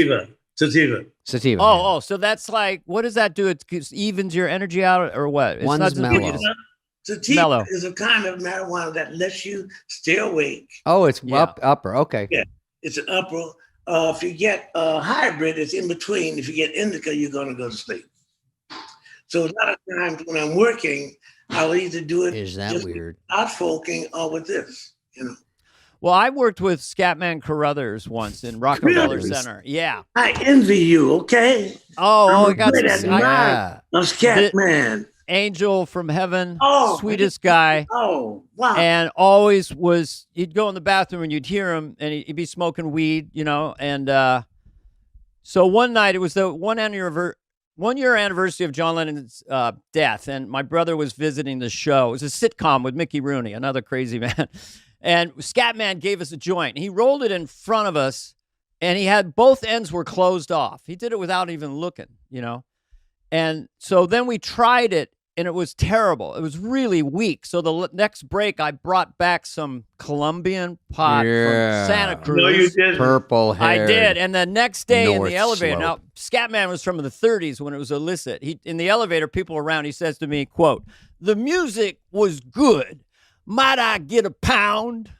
Sativa. Oh, so that's like, what does that do? It evens your energy out, or what? It's One's mellow. Sativa is a kind of marijuana that lets you stay awake. Oh, it's upper. Okay. Yeah, it's an upper. If you get a hybrid, it's in between. If you get indica, you're going to go to sleep. So a lot of times when I'm working, I'll either do it is that just weird out folking or with this, you know. Well, I worked with Scatman Carruthers once in Rockefeller Center. Yeah. I envy you, okay? Oh, I got Scatman. Angel from heaven, sweetest man. guy. Oh, wow. And always he'd go in the bathroom and you'd hear him and he'd be smoking weed, you know. And so one night, it was the 1 year anniversary of John Lennon's death. And my brother was visiting the show. It was a sitcom with Mickey Rooney, another crazy man. And Scatman gave us a joint. He rolled it in front of us, and he had both ends were closed off. He did it without even looking, you know. And so then we tried it, and it was terrible. It was really weak. So the next break, I brought back some Colombian pot from Santa Cruz. No, you didn't. Purple hair. I did. And the next day in North the elevator, Slope. now Scatman was from the 30s when it was illicit. In the elevator, people around, he says to me, quote, "The music was good. Might I get a pound?"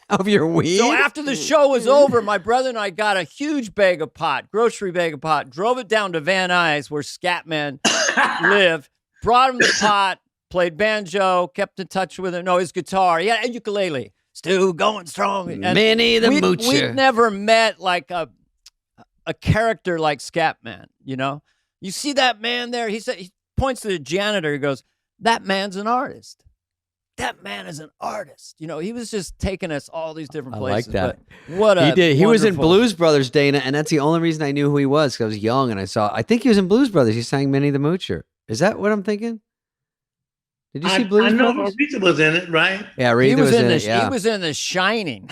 Of your weed? So after the show was over, my brother and I got a huge grocery bag of pot, drove it down to Van Nuys where Scatman lived, brought him the pot, played banjo, kept in touch with him. No, his guitar. Yeah, and ukulele. Still going strong. And Minnie the Moocher. We'd never met like a character like Scatman, you know? You see that man there? He points to the janitor. He goes, "That man's an artist. That man is an artist." You know, he was just taking us all these different places. I like that. But what he did. He was in wonderful- Blues Brothers, Dana, and that's the only reason I knew who he was, because I was young and I think he was in Blues Brothers. He sang Minnie the Moocher. Is that what I'm thinking? Did you see Blues I know Brothers? Aretha was in it, right? Yeah, Aretha was in it. He Yeah. was in The Shining.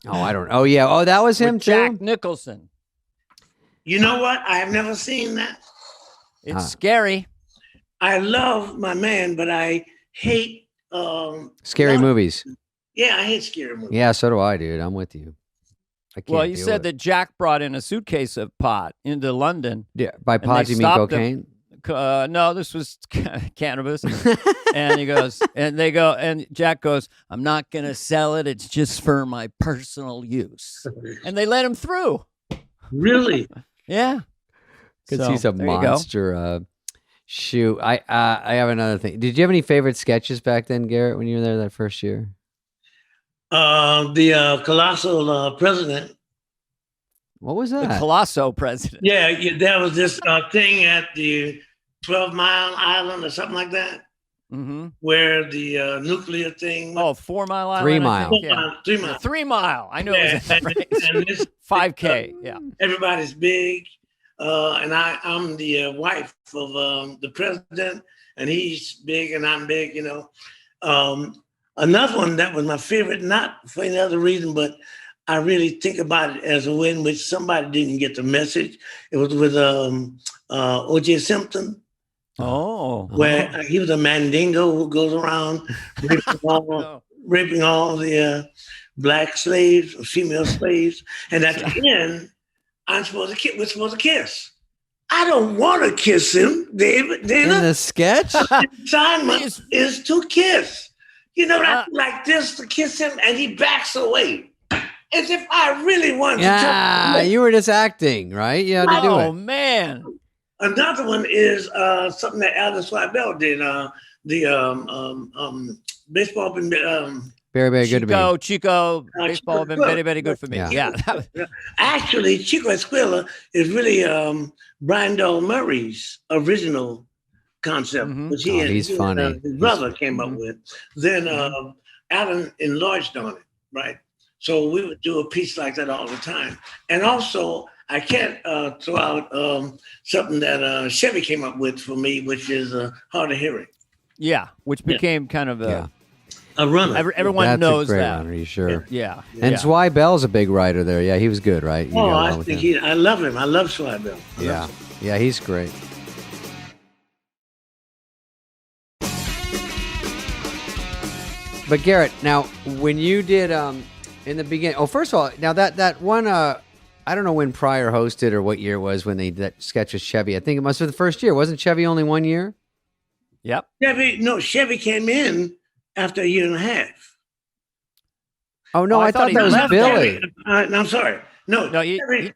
Oh, I don't know. Oh, yeah. Oh, that was him with too? Jack Nicholson. You know what? I have never seen that. It's scary. I love my man, but I hate Scary movies. Yeah, I hate scary movies. Yeah, so do I, dude. I'm with you. I can't Well, you deal said with that Jack brought in a suitcase of pot into London. Yeah, by and pot they you mean stopped him. cocaine? No, this was cannabis. And he goes, and Jack goes, "I'm not going to sell it. It's just for my personal use." And they let him through. Really? Yeah. Because So, he's a there you go. monster. Shoot, I have another thing. Did you have any favorite sketches back then, Garrett, when you were there that first year? The colossal president. What was The that? Colosso president. Yeah, there was this thing at the 12 Mile Island or something like that, Mm-hmm. where the nuclear thing. Oh, 4 Mile Island. 3 I Mile. think, yeah. 3 Mile. 3 Mile. I know Yeah, it was in that race. and this, 5K. Yeah. everybody's big, and I'm the wife of the president, and he's big and I'm big, you know. Another one that was my favorite, not for any other reason, but I really think about it as a way in which somebody didn't get the message. It was with O.J. Simpson, Oh. where he was a mandingo who goes around raping all, No. raping all the black slaves or female slaves. And at the end, we're supposed to kiss. I don't want to kiss him, David. In the sketch? The assignment is to kiss. You know, I do like this to kiss him, and he backs away. As if I really wanted to. Yeah, you were just acting, right? You had to do it. Oh, man. Another one is something that Alan Swibell did. The baseball been very, very good to me. Chico, baseball been very, very good for me. Yeah. Actually, Chico Escuela is really Brian Doll Murray's original concept, which he's funny. His brother came up with. Then Alan enlarged on it, right? So we would do a piece like that all the time. And also, I can't throw out something that Chevy came up with for me, which is Hard of Hearing. Yeah, which became kind of a runner. Everyone knows a great that. runner, you sure? Yeah. And Swy Bell's a big writer there. Yeah, he was good, right? I love him. I love Swy Bell. Yeah, he's great. But Garrett, now when you did in the beginning, first of all, now that one I don't know when Pryor hosted or what year it was when they did that sketch with Chevy. I think it must have been the first year. Wasn't Chevy only 1 year? Yep. Chevy came in after a year and a half. Oh, no, I thought that was Billy. I'm sorry. No,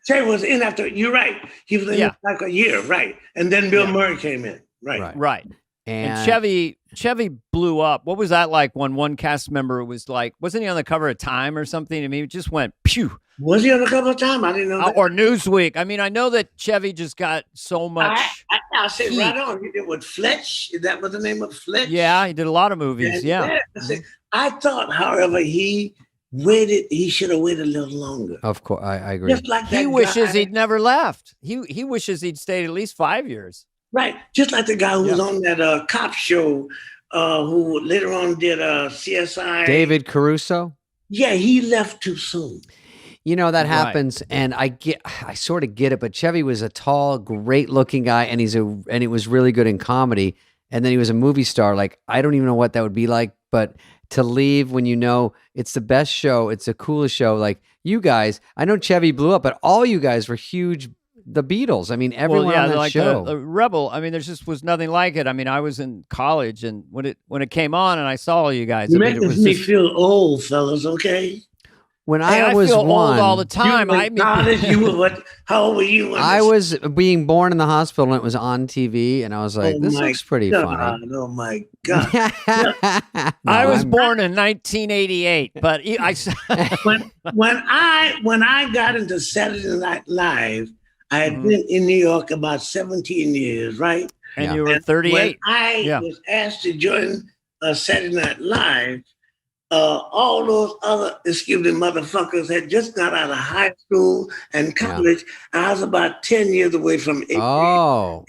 Chevy was in after, you're right. He was in like a year, right. And then Bill Murray came in, right. And Chevy blew up. What was that like when one cast member was like, wasn't he on the cover of Time or something? I mean, it just went pew. Was he on the cover of Time? I didn't know that. Or Newsweek. I mean, I know that Chevy just got so much. I said heat. Right on. He did with Fletch. That was the name of Fletch. Yeah, he did a lot of movies. Yeah. I thought, however, he should have waited a little longer. Of course, I agree. Just like he wishes he'd never left. He wishes he'd stayed at least 5 years. Right. Just like the guy who was on that cop show, who later on did CSI. David Caruso? Yeah, he left too soon. You know, that happens, and I sort of get it, but Chevy was a tall, great-looking guy, and he was really good in comedy, and then he was a movie star. Like, I don't even know what that would be like, but to leave when you know it's the best show, it's the coolest show, like you guys, I know Chevy blew up, but all you guys were huge. The Beatles. I mean, everyone on that like show. The Rebel. I mean, there just was nothing like it. I mean, I was in college, and when it came on, and I saw all you guys. You make me feel old, fellas. Okay. When I was feel old all the time. How old were you? I was being born in the hospital, and it was on TV, and I was like, "This looks pretty funny." Oh my God! I was born in 1988, but when I got into Saturday Night Live, I had been in New York about 17 years, right? And you were 38. When I was asked to join Saturday Night Live, all those other motherfuckers had just got out of high school and college. I was about 10 years away from AARP.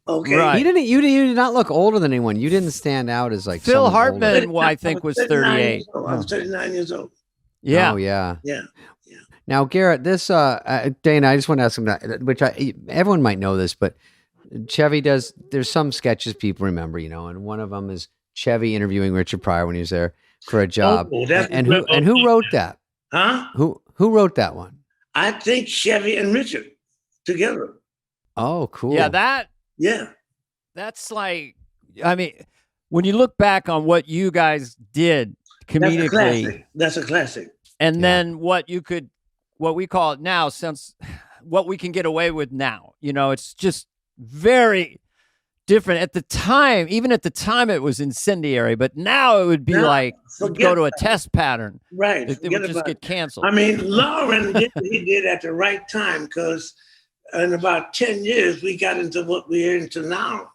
Okay, right. You did not look older than anyone. You didn't stand out as like Phil Hartman. I think was 38. I was 39 years old. Yeah. Oh yeah. Yeah. Now, Garrett, this Dana, I just want to ask him that, which everyone might know this, but Chevy does. There's some sketches people remember, you know, and one of them is Chevy interviewing Richard Pryor when he was there for a job. And who wrote that? Huh? Who wrote that one? I think Chevy and Richard together. Oh, cool. Yeah, that's like, I mean, when you look back on what you guys did comedically, that's a classic. And then what we call it now, since what we can get away with now, you know, it's just very different. At the time, even at the time, it was incendiary, but now it would be go to a test pattern. Right. It would just get canceled. I mean, Lauren he did at the right time, because in about 10 years, we got into what we're into now,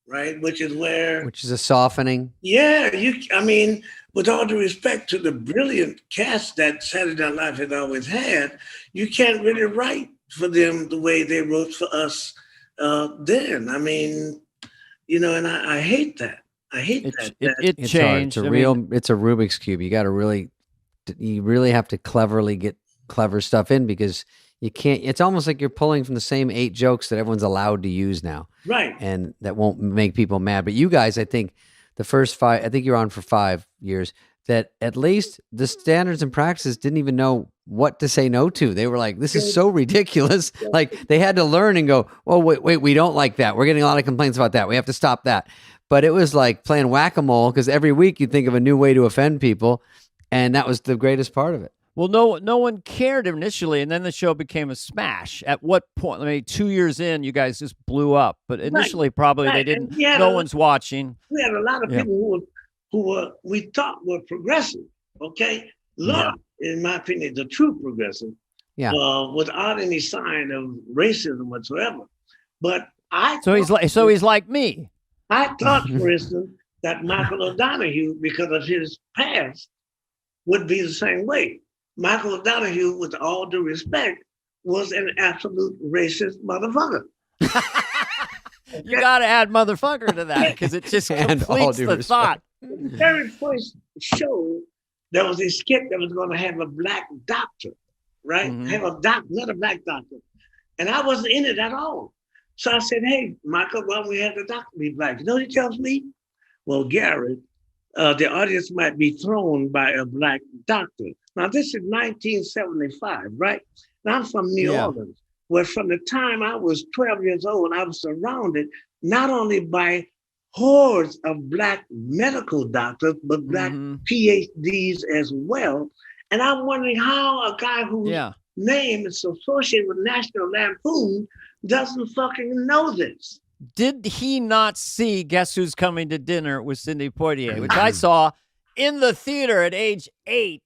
right? Which is a softening. Yeah. I mean, with all due respect to the brilliant cast that Saturday Night Live has always had, you can't really write for them the way they wrote for us then. I mean, you know, and I hate that. I hate that. It changed. It's a Rubik's Cube. You really have to cleverly get clever stuff in, because you can't. It's almost like you're pulling from the same 8 jokes that everyone's allowed to use now, right? And that won't make people mad. But you guys, I think the first 5. I think you're on for 5 years. that at least the standards and practices didn't even know what to say no to. They were like, this is so ridiculous. Like they had to learn and go, well, wait, we don't like that. We're getting a lot of complaints about that. We have to stop that. But it was like playing whack-a-mole because every week you think of a new way to offend people. And that was the greatest part of it. Well, no one cared initially, and then the show became a smash. At what point? I mean, 2 years in, you guys just blew up. But initially, probably they didn't. No one's watching. We had a lot of people who we thought were progressive. Okay, love, in my opinion, the true progressive. Yeah. Without any sign of racism whatsoever. But he's like me. I thought, for instance, that Michael O'Donoghue, because of his past, would be the same way. Michael O'Donoghue, with all due respect, was an absolute racist motherfucker. You got to add motherfucker to that because it just completes the thought. The very first show, there was a skit that was going to have a black doctor, right? Have a doctor, not a black doctor. And I wasn't in it at all. So I said, hey, Michael, why don't we have the doctor be black? You know what he tells me? Well, Garrett, the audience might be thrown by a black doctor. Now, this is 1975, right? Now, I'm from New Orleans, where from the time I was 12 years old, I was surrounded not only by hordes of black medical doctors, but black PhDs as well. And I'm wondering how a guy whose name is associated with National Lampoon doesn't fucking know this. Did he not see Guess Who's Coming to Dinner with Sidney Poitier, which I saw in the theater at age 8,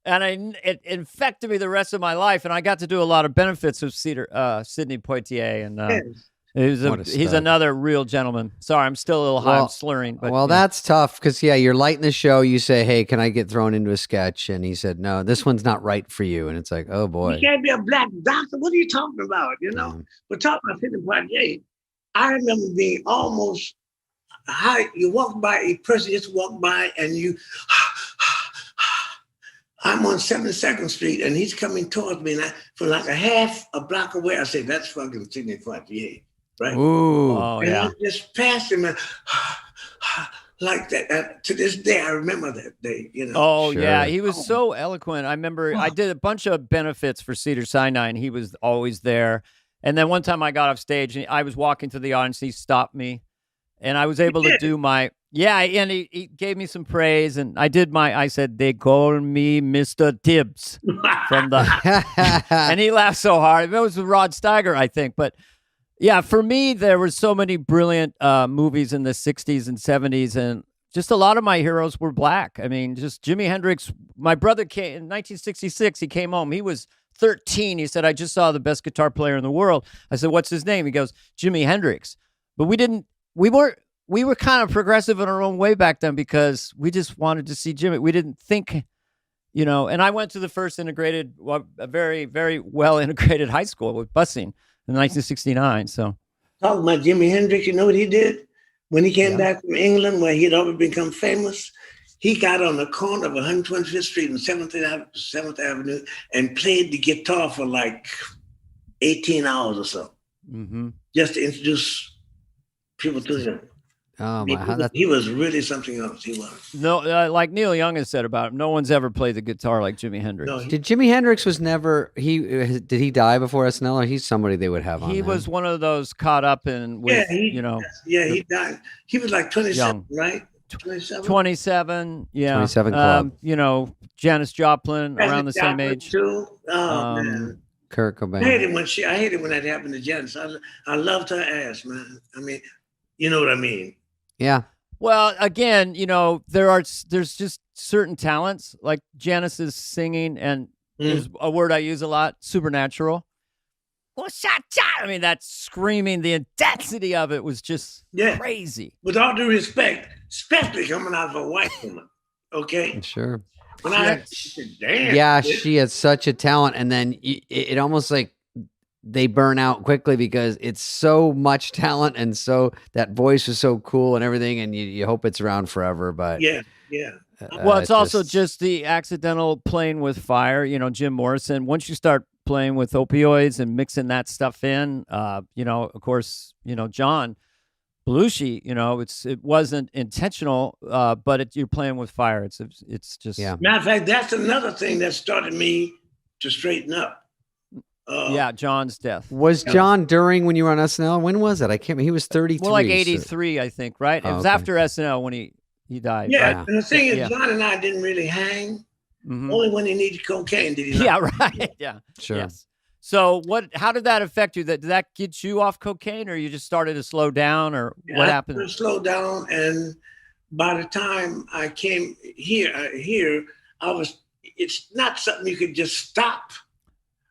and it infected me the rest of my life, and I got to do a lot of benefits with Sidney Poitier, and he's another real gentleman. Sorry, I'm still a little high, I'm slurring. But, that's tough because, you're lighting the show. You say, hey, can I get thrown into a sketch? And he said, no, this one's not right for you. And it's like, oh, boy. You can't be a black doctor. What are you talking about, But talking about Sidney Poitier, I remember being almost high. You walk by, a person just walked by and you, I'm on 72nd Street and he's coming towards me and from like a half a block away, I say, that's fucking Sidney Poitier, right? Ooh. And I just passed him and like that. To this day, I remember that day, Oh, sure. Yeah. He was so eloquent. I remember I did a bunch of benefits for Cedars-Sinai and he was always there. And then one time I got off stage and I was walking through the audience. He stopped me and I was able to do and he gave me some praise. And I said, they call me Mr. Tibbs from and he laughed so hard. It was Rod Steiger, I think. But yeah, for me, there were so many brilliant movies in the 60s and 70s. And just a lot of my heroes were black. I mean, just Jimi Hendrix. My brother came in 1966. He came home. He was 13. He said, I just saw the best guitar player in the world. I said, what's his name? He goes, Jimi Hendrix. But we were kind of progressive in our own way back then because we just wanted to see Jimmy. We didn't think, and I went to the first a very, very well integrated high school with busing in 1969. So talking about Jimi Hendrix, you know what he did? When he came back from England, where he'd already become famous, he got on the corner of 125th Street and 7th Avenue and played the guitar for like 18 hours or so, just to introduce people to him. Oh my! He was really something else. He was. No, like Neil Young has said about him, no one's ever played the guitar like Jimi Hendrix. No, did Jimi Hendrix was never did he die before SNL, or he's somebody they would have on? He was one of those caught up in with he died. He was like 27, young. Right? 27, yeah. 27 club. Janis Joplin around the same age. Too. Oh man. Kurt Cobain. I hated when that happened to Janis. I loved her ass, man. I mean, you know what I mean. Yeah. Well, again, there's just certain talents like Janis's singing, and there's a word I use a lot, supernatural. Well, I mean, that screaming, the intensity of it was just crazy. With all due respect, especially coming out of a white woman, okay? Sure. When I said, damn. Yeah, she had such a talent, and then it almost like they burn out quickly because it's so much talent, and so that voice is so cool and everything, and you hope it's around forever. But yeah. Well, it's also just the accidental playing with fire. Jim Morrison. Once you start playing with opioids and mixing that stuff in, of course, John Belushi, it wasn't intentional, but you're playing with fire. It's just Matter of fact, that's another thing that started me to straighten up. John's death. Was John during when you were on SNL? When was it? I can't remember. He was 33. More like 83, I think, right? It was after SNL when he died. Yeah, right? and the thing is, John and I didn't really hang. Only when he needed cocaine did he not. Yeah, right. Yeah. Sure. Yes. So how did that affect you? Did that get you off cocaine, or you just started to slow down, or what happened? I slowed down, and by the time I came here, it's not something you could just stop.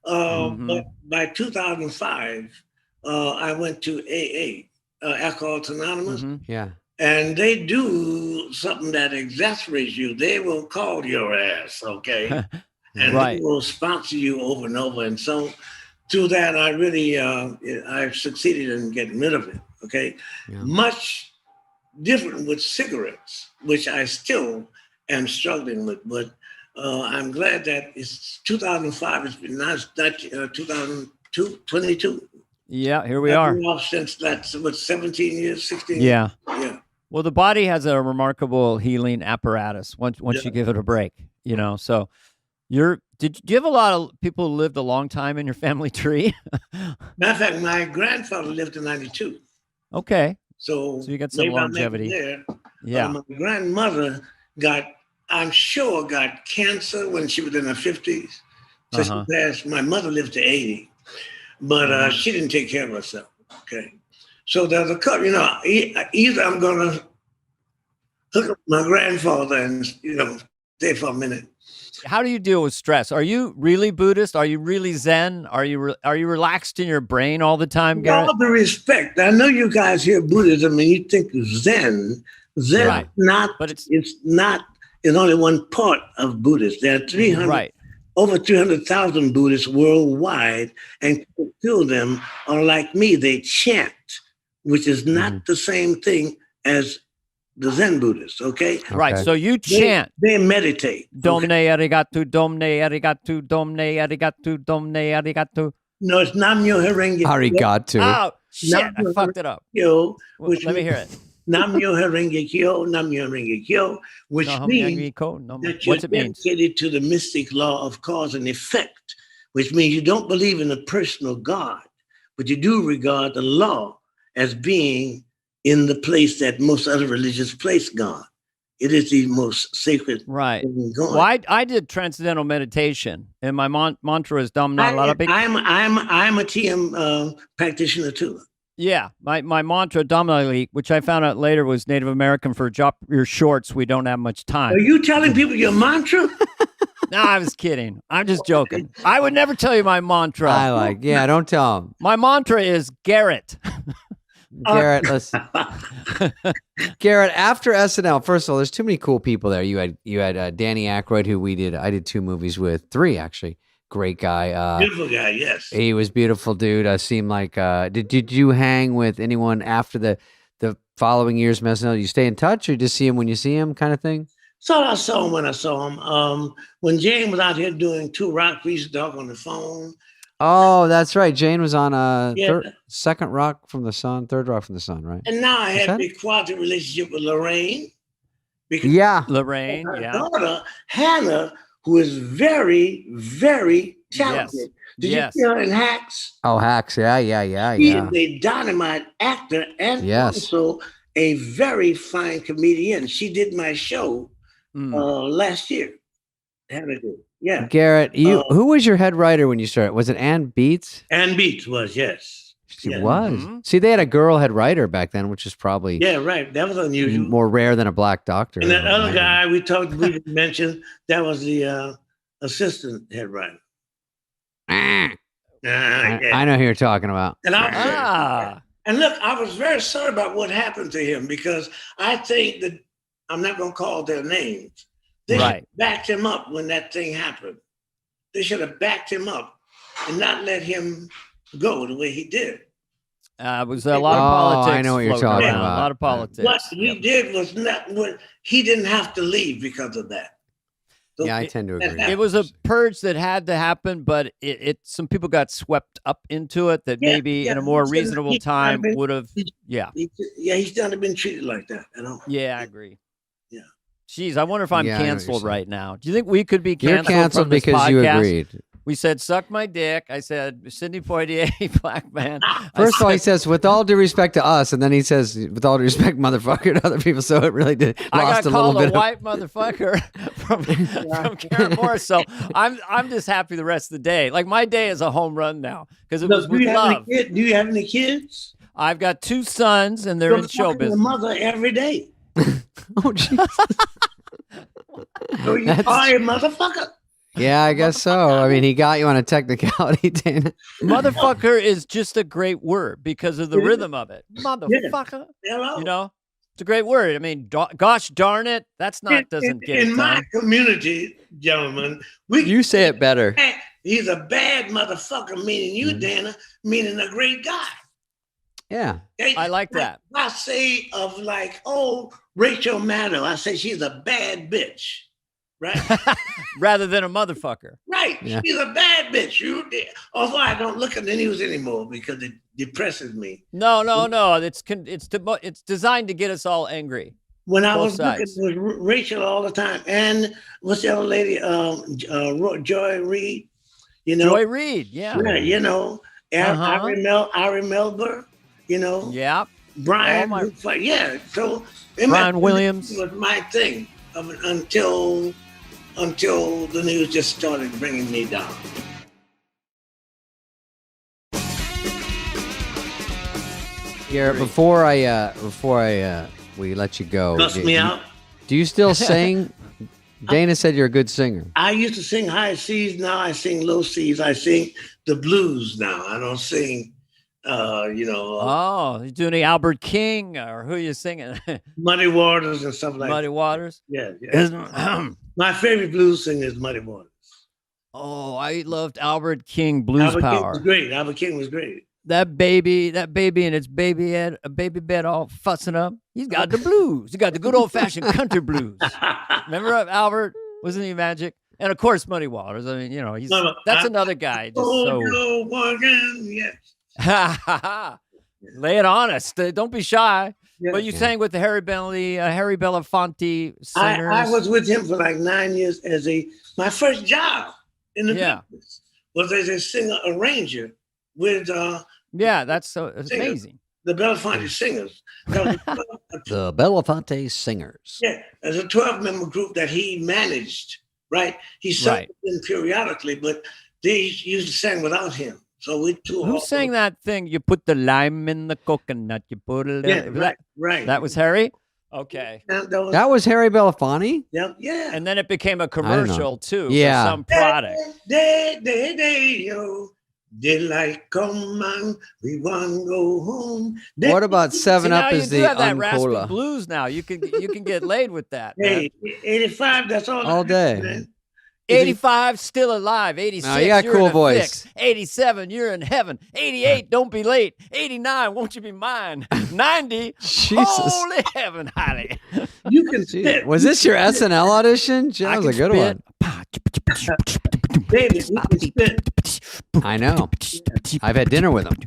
But by 2005, I went to AA, Alcoholics Anonymous. Yeah. And they do something that exasperates you. They will call your ass, okay? And they will sponsor you over and over. And so through that, I really, I've succeeded in getting rid of it, okay? Yeah. Much different with cigarettes, which I still am struggling with. But I'm glad that it's 2005, it's been not 2022. Yeah, here we are. Since that's 17 years, 16 years. Yeah. Yeah. Well, the body has a remarkable healing apparatus once you give it a break, So did you have a lot of people who lived a long time in your family tree? Matter of fact, my grandfather lived to 92. Okay. So you got some longevity there. Yeah. My grandmother got cancer when she was in her 50s. So she passed. My mother lived to 80, but she didn't take care of herself. Okay. So there's a couple, either I'm going to hook up my grandfather and, stay for a minute. How do you deal with stress? Are you really Buddhist? Are you really Zen? Are you relaxed in your brain all the time, Garrett? With all the respect, I know you guys hear Buddhism and you think Zen. Zen right. not, but it's only one part of Buddhists. There are over 300,000 Buddhists worldwide, and two of them are like me. They chant, which is not the same thing as the Zen Buddhists, okay? Right, so you chant. They meditate. Domne arigato, domne arigato, domne arigato, domne arigato. No, it's Nam-myo Horenge. Arigato. Oh, shit, I fucked it up. Let me hear it. Nam-myo Horenge Kyo, Nam-myo Horenge Kyo, which means that you're dedicated to the mystic law of cause and effect, which means you don't believe in a personal God, but you do regard the law as being in the place that most other religions place God. It is the most sacred thing going. Well, I did transcendental meditation, and my mantra is Dam Na La Big. I'm a TM practitioner too. Yeah, my mantra Damnali, which I found out later was Native American for drop your shorts. We don't have much time. Are you telling people your mantra? No, I was kidding. I'm just joking. I would never tell you my mantra. Don't tell them. My mantra is Garrett. Garrett, Garrett, after SNL, first of all, there's too many cool people there. You had Danny Aykroyd, who I did 2 movies with, 3 actually. Great guy. Beautiful guy, yes. He was beautiful, dude. Seemed like, did you hang with anyone after the following years from SNL? You stay in touch, or just see him when you see him kind of thing? So I saw him when I saw him. When Jane was out here doing 2 Rock, we used to talk on the phone. Oh, that's right. Jane was on Second Rock from the Sun, Third Rock from the Sun, right? And now I have a quasi relationship with Lorraine. Lorraine, her daughter, Hannah, who is very, very talented. Did you see her in Hacks? Oh, Hacks, yeah. She is a dynamite actor and also a very fine comedian. She did my show last year. Hannah did. Yeah. Garrett, who was your head writer when you started? Was it Ann Beats? Ann Beats was, yes. She was. Mm-hmm. See, they had a girl head writer back then, which is probably that was unusual. More rare than a black doctor. And that other guy we mentioned, that was the assistant head writer. I know who you're talking about. And and look, I was very sorry about what happened to him, because I think that I'm not going to call their names. They should have backed him up when that thing happened. They should have backed him up and not let him go the way he did. It was a lot of politics. I know what you're talking about. A lot of politics. What he did was not. He didn't have to leave because of that. So Yeah, I tend to agree. It was a purge that had to happen, but some people got swept up into it that maybe in a more reasonable time would have. Yeah. He shouldn't have been treated like that. Yeah, I agree. Yeah. Jeez, I wonder if I'm Yeah, I know what you're canceled saying. right now. Do you think we could be You're canceled? canceled from this because you podcast? agreed. We said, suck my dick. I said, Sidney Poitier, black man. First of all, he says, with all due respect to us, and then he says, with all due respect, motherfucker, to other people. So it really did I lost got a little called a bit. white motherfucker from Karen Morris. So I'm just happy the rest of the day. Like my day is a home run now because it was with love. Do you have any kids? I've got 2 sons and they're in show business. Mother every day. Oh, Jesus. So you are a motherfucker. Yeah, I guess so. I mean, he got you on a technicality, Dana. Motherfucker is just a great word because of the rhythm of it. Motherfucker. Hello. You know, it's a great word. I mean, gosh darn it. That's not, doesn't get it in my done. community, gentlemen, You say it better. he's a bad motherfucker, meaning you, Dana, meaning a great guy. Yeah. Okay? I like that. I say of like, Rachel Maddow, I say she's a bad bitch. Right? Rather than a motherfucker. Right. Yeah. She's a bad bitch. Although I don't look at the news anymore because it depresses me. No. It's designed to get us all angry. When I Both was sides. looking with Rachel all the time, and what's the other lady, Joy Reid, you know, Joy Reid, yeah. you know, I remember, you know, Yeah. Brian, yeah. So Brian Williams was my thing until the news just started bringing me down. Garrett, before we let you go, Cuss me out. Do you still sing? Dana said you're a good singer. I used to sing high C's. Now I sing low C's. I sing the blues now. I don't sing, Oh, you doing the Albert King or who are you singing? Muddy Waters and stuff like Muddy that. Waters? Yeah. My favorite blues singer is Muddy Waters. Oh, I loved Albert King Blues Albert Power. King was great. Albert King was great. That baby and its baby head, a baby bed all fussing up. He's got the blues. He got the good old fashioned country blues. Remember Albert? Wasn't he magic? And of course, Muddy Waters. I mean, that's another guy. Yes. Lay it on us. Don't be shy. Yeah. But you sang with the Harry Belafonte singers. I was with him for like 9 years as my first job in the business was as a singer arranger with that's amazing. The Belafonte Singers. The Belafonte Singers. Yeah, as a 12-member group that he managed, right? He sang them periodically, but they used to sing without him. So we two. Who sang that thing? You put the lime in the coconut. You put it. Right. That was Harry. Okay. That was Harry Belafonte. Yeah. And then it became a commercial too. Yeah. For some product. Daylight come on, we want to go home. What about 7-Up is the you have that raspy Uncola? blues now. You can get laid with that. Hey, 85, that's all day. Man. 85, still alive. 86, no, you got you're cool in a voice. fix. 87, you're in heaven. 88, don't be late. 89, won't you be mine? 90, Jesus. holy heaven, Holly. You can spit. Was this your SNL audition? That was a good one. Baby, you can spit. I know. I've had dinner with him.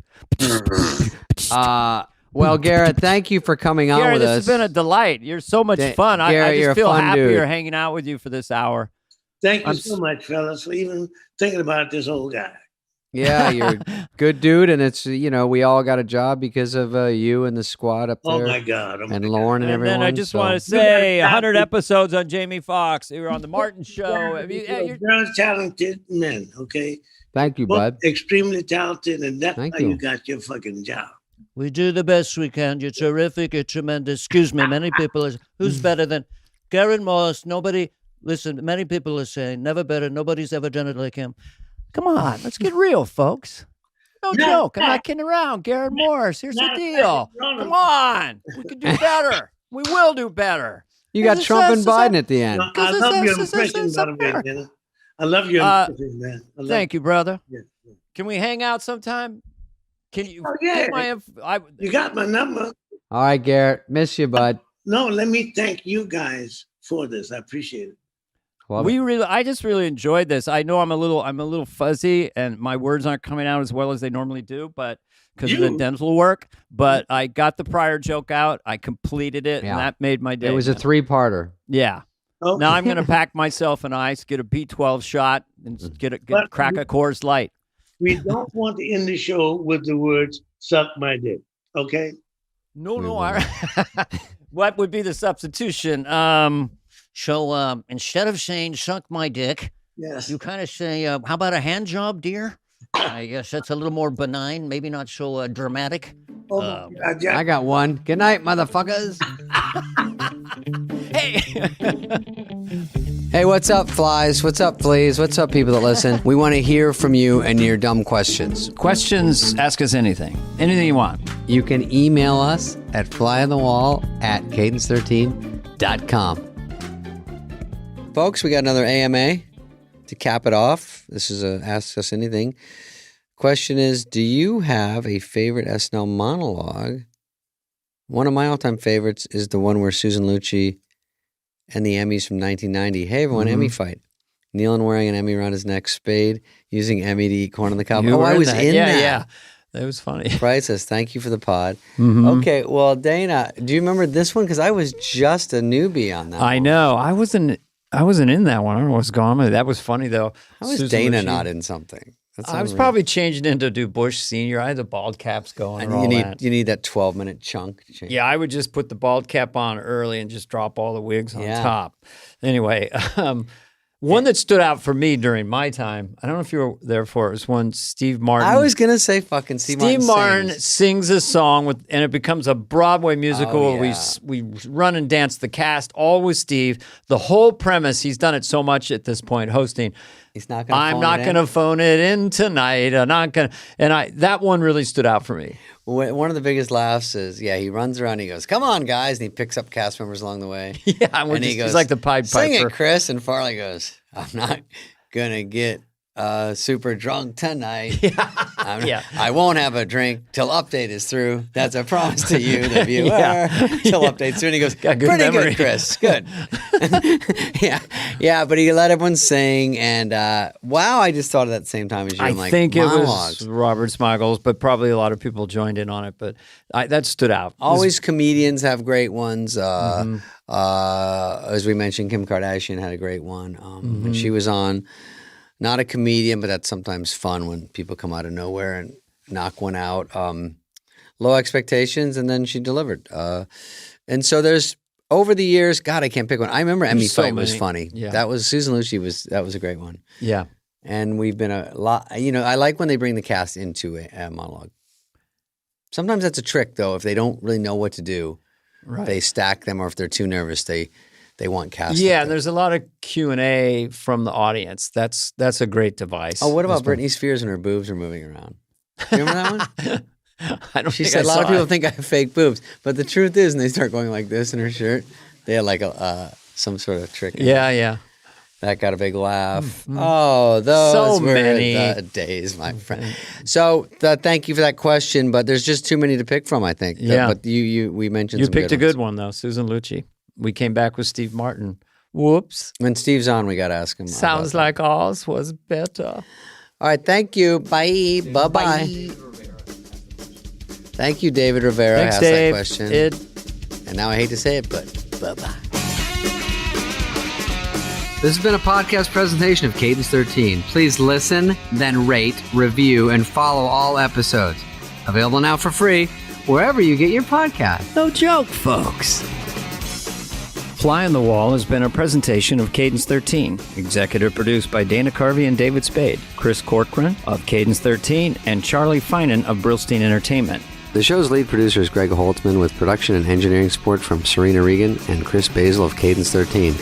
Well, Garrett, thank you for coming on Garrett, with this us. has been a delight. You're so much fun. Garrett, I you're a just feel fun happier dude. hanging out with you for this hour. Thank you so much, fellas, for even thinking about this old guy. Yeah, you're a good dude, and it's we all got a job because of you and the squad up there. Oh my God! And Lauren and everyone. And then I just want to say 100 episodes on Jamie Foxx. You were on the Martin Show. You're very talented men, okay? Thank you, bud. Extremely talented, and that's Thank how you. you got your fucking job. We do the best we can. You're terrific. You're tremendous. Excuse me. Many people are. Who's better than Garrett Morris? Nobody. Listen, many people are saying never better. Nobody's ever done it like him. Come on, let's get real, folks. No joke. I'm not kidding around. Garrett Morris. Here's the deal. Come on. We can do better. We will do better. You got Trump and Biden at the end. I love your impression, man. I love your impression, man. Thank you, brother. Yeah. Can we hang out sometime? Can you get my You got my number. All right, Garrett. Miss you, bud. No, let me thank you guys for this. I appreciate it. I just really enjoyed this. I know I'm a little fuzzy, and my words aren't coming out as well as they normally do, but because of the dental work. But I got the prior joke out. I completed it, and that made my day. It was a 3-parter. Yeah. Okay. Now I'm going to pack myself an ice, get a B12 shot, and crack a Coors Light. We don't want to end the show with the words "suck my dick." Okay. No. What would be the substitution? So instead of saying "suck my dick," Yes. you kind of say, "How about a hand job, dear?" I guess that's a little more benign, maybe not so dramatic. Oh my God, I got one. Good night, motherfuckers. Hey. Hey, what's up, flies? What's up, fleas? What's up, people that listen? We want to hear from you and your dumb questions. Questions, ask us anything. Anything you want. You can email us at flyonthewall@cadence13.com. Folks, we got another AMA to cap it off. This is a Ask Us Anything. Question is, do you have a favorite SNL monologue? One of my all-time favorites is the one where Susan Lucci and the Emmys from 1990. Hey, everyone, Emmy fight. Nealon wearing an Emmy around his neck, Spade using Emmy to eat corn on the cob. Oh, I was in that. Yeah. That was funny. Bryce says, thank you for the pod. Okay, well, Dana, do you remember this one? Because I was just a newbie on that one. know. I wasn't in that one. I don't know what's going on. That was funny, though. How was Dana not in something? I was probably changing into do Bush Senior. I had the bald caps going. And and you need that 12-minute chunk. Yeah, I would just put the bald cap on early and just drop all the wigs on top. Anyway, one that stood out for me during my time, I don't know if you were there for it, was when Steve Martin. I was going to say fucking Steve Martin sings a song and it becomes a Broadway musical. Oh, yeah. We run and dance the cast, all with Steve. The whole premise, he's done it so much at this point, hosting. I'm not going to phone it in tonight. I'm not going to. And that one really stood out for me. One of the biggest laughs is, he runs around and he goes, come on, guys. And he picks up cast members along the way. Yeah, and he goes, he's like the Pied Piper. Sing it, Chris. And Farley goes, I'm not going to get super drunk tonight. I won't have a drink till update is through. That's a promise to you, the viewer. Till update's through. And he goes, pretty good, Chris. Good. But he let everyone sing. And wow, I just thought of that at the same time as you. I think monologues. It was Robert Smiggles, but probably a lot of people joined in on it. But that stood out. Always comedians have great ones. As we mentioned, Kim Kardashian had a great one. And she was on. Not a comedian, but that's sometimes fun when people come out of nowhere and knock one out. Low expectations, and then she delivered. And so there's, over the years, God, I can't pick one. I remember Emmy Fight was funny. Yeah. That was, Susan Lucci that was a great one. Yeah. And we've been a lot, I like when they bring the cast into a monologue. Sometimes that's a trick, though. If they don't really know what to do, they stack them, or if they're too nervous, they want cast. Yeah, and there's a lot of Q&A from the audience. That's a great device. Oh, what about Britney Spears and her boobs are moving around? You remember that one? I don't. She said a lot of people think I have fake boobs, but the truth is, and they start going like this in her shirt. They had like some sort of trick. Yeah. That got a big laugh. Oh, those were the days, my friend. So thank you for that question, but there's just too many to pick from, I think. Yeah. But we mentioned you some picked good a good ones. one though, Susan Lucci. We came back with Steve Martin. Whoops. When Steve's on, we got to ask him. Sounds like ours was better. All right. Thank you. Bye. Bye-bye. Thank you, David Rivera. Thanks, asked Dave. that question. And now I hate to say it, but bye-bye. This has been a podcast presentation of Cadence 13. Please listen, then rate, review, and follow all episodes. Available now for free wherever you get your podcast. No joke, folks. Fly on the Wall has been a presentation of Cadence 13, executive produced by Dana Carvey and David Spade, Chris Corcoran of Cadence 13, and Charlie Finan of Brillstein Entertainment. The show's lead producer is Greg Holtzman, with production and engineering support from Serena Regan and Chris Basil of Cadence 13.